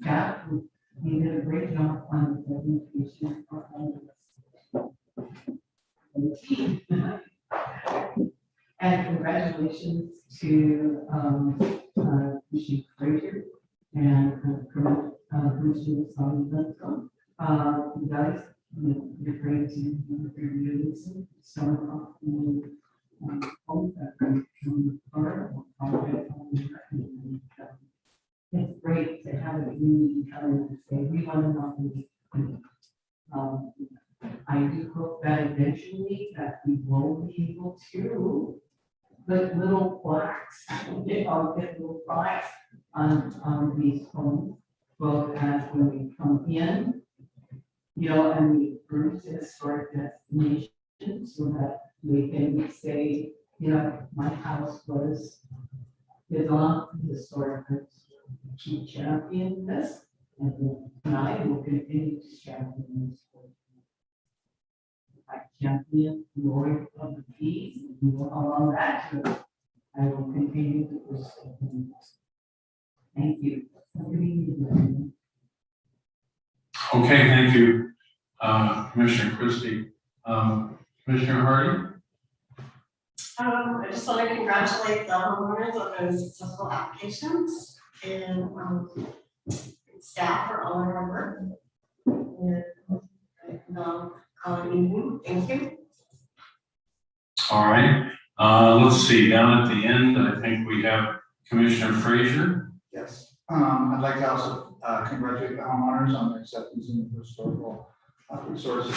Scott, you did a great job on the presentation for all of us. And congratulations to Commissioner Frazier and Commissioner Sarmiento. You guys, you're great to review some of the homes that come from it's great to have a community coming and say, we want to know. I do hope that eventually that we will be able to put little plaques, get little plaques on these homes, both as when we come in, and we approved historic destination so that we can say, you know, my house was is on historic to champion this, and I will continue to champion this. I champion Lord of the Peace, and along that, I will continue to pursue. Thank you. Okay, thank you, Commissioner Christie. Commissioner Hardy? I just want to congratulate the homeowners on those successful applications and staff for all of our work. And call it evening. Thank you. All right, let's see, down at the end, I think we have Commissioner Frazier. Yes, I'd like to also congratulate the homeowners on their acceptance in the historical resources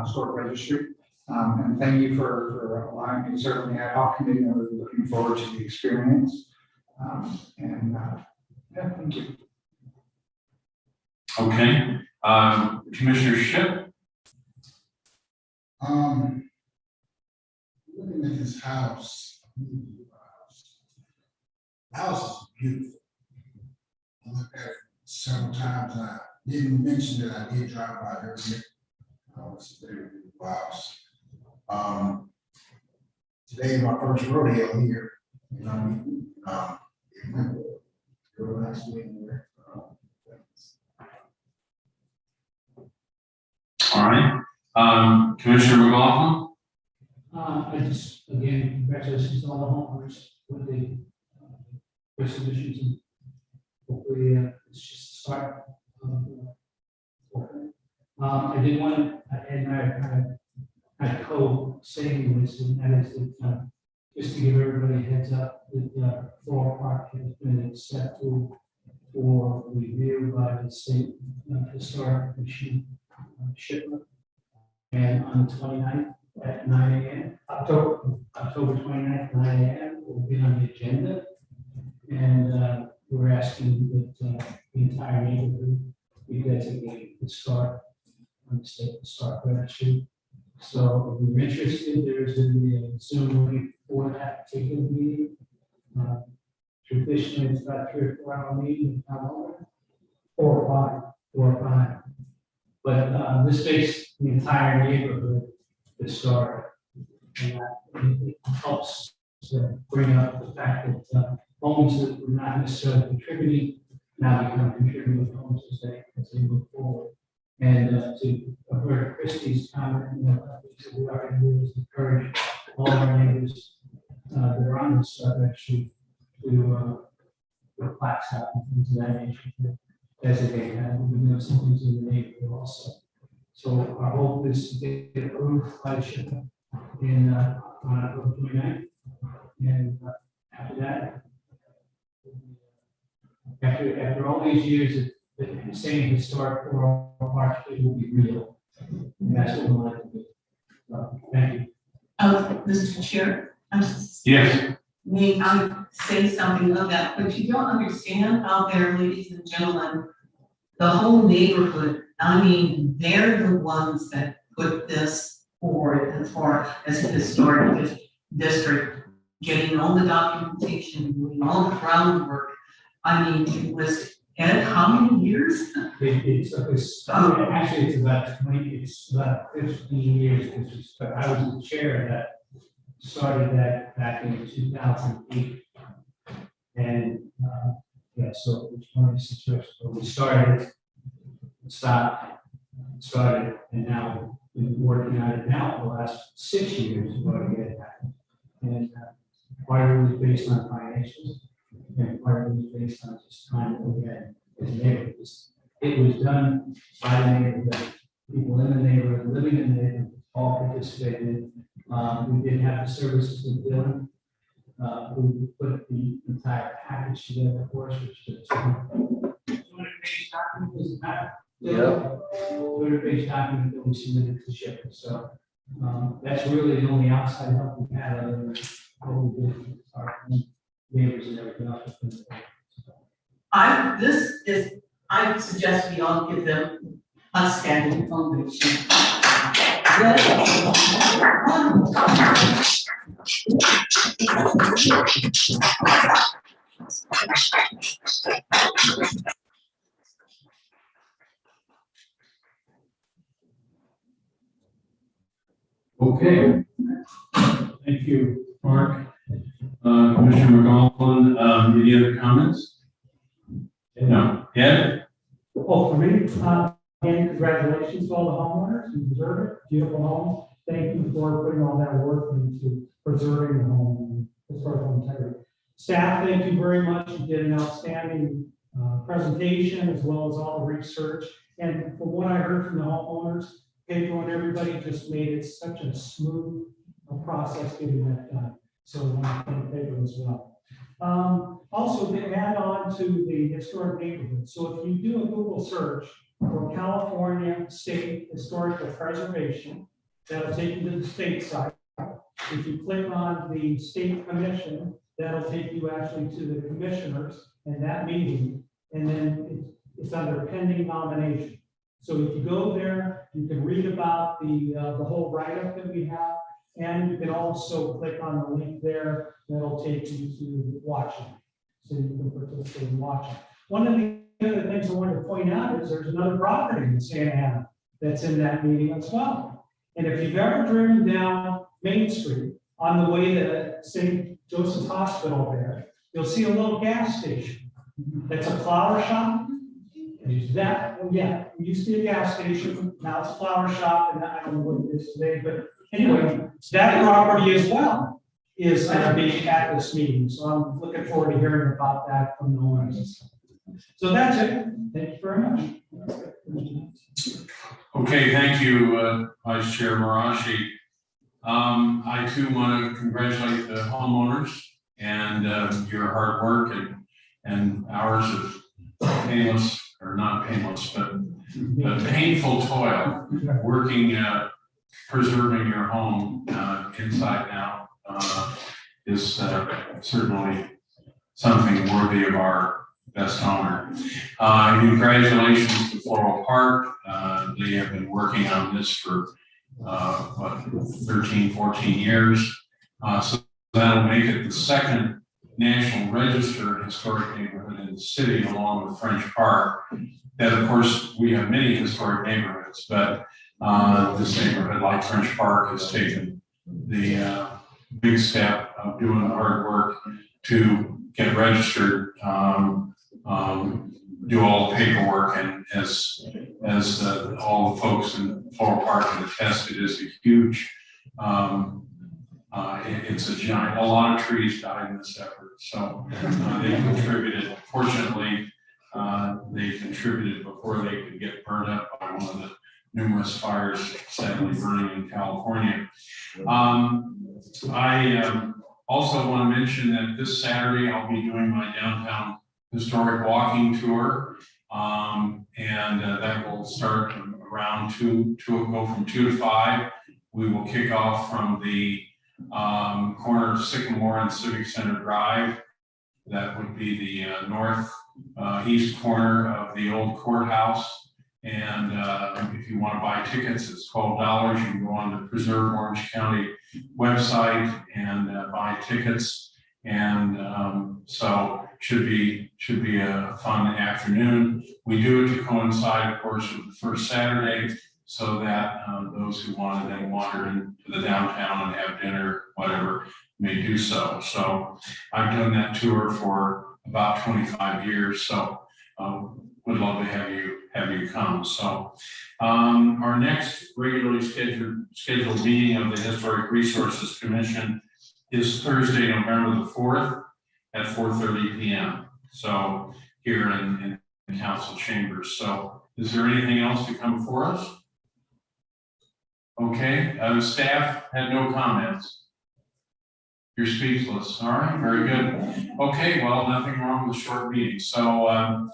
historic registry. And thank you for allowing me to serve on the ad hoc committee. I'm really looking forward to the experience. Yeah, thank you. Okay, Commissioner Shipp? Looking at this house, the house is beautiful. I looked at it several times. I didn't mention that I did drive by earlier. It's a very beautiful house. Today is my first rodeo here. You know, real nice being here. All right, Commissioner McLaughlin? I just, again, congratulations to all the homeowners with the resolutions, and hopefully it's just the start. I did want to, and I co-saying this, and that is that just to give everybody a heads up, that Floral Park has been accepted for review by the state historic commission shipment. And on the 29th at 9 a.m., October 29th, 9 a.m., will be on the agenda. And we're asking that the entire neighborhood be designated historic on the state historic registry. So if you're interested, there's going to be a Zoom link for that particular meeting. Traditionally, it's about 3 or 4 hour meeting, how long? 4 or 5. But this makes the entire neighborhood historic. And it helps to bring up the fact that homes that were not necessarily contributing now become contributing homes as they move forward. And to avert Christie's comment, we already do is encourage all our neighbors that are on this registry to put plaques out and things of that nature to designate that. We know some things in the neighborhood also. So our hope is to get approved by the shipment in on October 29th. And after that, after all these years, the same historic Floral Park will be real. And that's what we want to do. Thank you. Mr. Chair, Yes. may I say something of that? But you don't understand out there, ladies and gentlemen, the whole neighborhood, I mean, they're the ones that put this forward as a historic district, getting all the documentation, doing all the groundwork. I mean, it was, Ed, how many years? It took us, actually, it's about 15 years, but I was the chair that started that back in 2008. And yeah, so it was one of these situations where we started, stopped, started, and now we've been working on it now for the last 6 years in order to get it happened. And part of it was based on financials, and part of it was based on just time that we had as a neighborhood. It was done by the neighborhood, people in the neighborhood, living in the neighborhood, all participated. We did have the services with Dylan, who put the entire package together for us, which is 200-page document, does it matter? Yeah. 200-page document that we submitted to ship. So that's really the only outside help we had, other than what we did with our neighbors and everything else. I suggest we all give them outstanding foundation. Okay, Thank you, Mark. Commissioner McGowan, any other comments? No, Ed? Oh, for me, again, congratulations to all the homeowners, you deserve it, beautiful home. Thank you for putting all that work into preserving the home and historical integrity. Staff, thank you very much. You did an outstanding presentation as well as all the research. And from what I heard from the homeowners, Pedro and everybody just made it such a smooth process getting that done. So I want to thank Pedro as well. Also, to add on to the historic neighborhood. So if you do a Google search for California State Historical Preservation, that'll take you to the state site. If you click on the state commission, that'll take you actually to the commissioners and that meeting. And then it's under pending nomination. So if you go there, you can read about the whole write-up that we have. And you can also click on the link there. That'll take you to watching. So you can participate in watching. One of the other things I wanted to point out is there's another property in Santa Ana that's in that meeting as well. And if you've ever driven down Main Street on the way to St. Joseph's Hospital there, you'll see a little gas station. That's a flower shop. That, yeah, it used to be a gas station. Now it's a flower shop, and I don't know what it is today, but anyway, that property as well is going to be at this meeting. So I'm looking forward to hearing about that from the owners. So that's it. Thank you very much. Okay, thank you, Vice Chair Marashi. I too want to congratulate the homeowners and your hard work and hours of painless, or not painless, but painful toil, working, preserving your home inside now is certainly something worthy of our best owner. Congratulations to Floral Park. They have been working on this for 13, 14 years. So that'll make it the second National Register historic neighborhood in the city, along with French Park. That, of course, we have many historic neighborhoods, but this neighborhood, like French Park, has taken the big step of doing the hard work to get registered, do all the paperwork, and as all the folks in Floral Park have attested, is a huge. It's a giant. A lot of trees died in this effort, so they contributed. Fortunately, they contributed before they could get burned up by one of the numerous fires sadly burning in California. I also want to mention that this Saturday I'll be doing my downtown historic walking tour, and that will start around go from 2 to 5. We will kick off from the corner of Sycamore and Civic Center Drive. That would be the northeast corner of the old courthouse. And if you want to buy tickets, it's $12. You can go on the Preserve Orange County website and buy tickets. And so should be a fun afternoon. We do it to coincide, of course, with the first Saturday, so that those who want to then wander into the downtown and have dinner, whatever, may do so. So I've done that tour for about 25 years, so would love to have you come. So our next regularly scheduled meeting of the Historic Resources Commission is Thursday, November the 4th at 4:30 p.m. So here in the council chambers. So is there anything else to come for us? Okay, staff had no comments. You're speechless. All right, very good. Okay, well, nothing wrong with a short meeting. So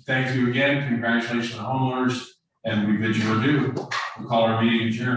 thank you again. Congratulations to the homeowners, and we bid you adieu. We'll call our meeting adjourned.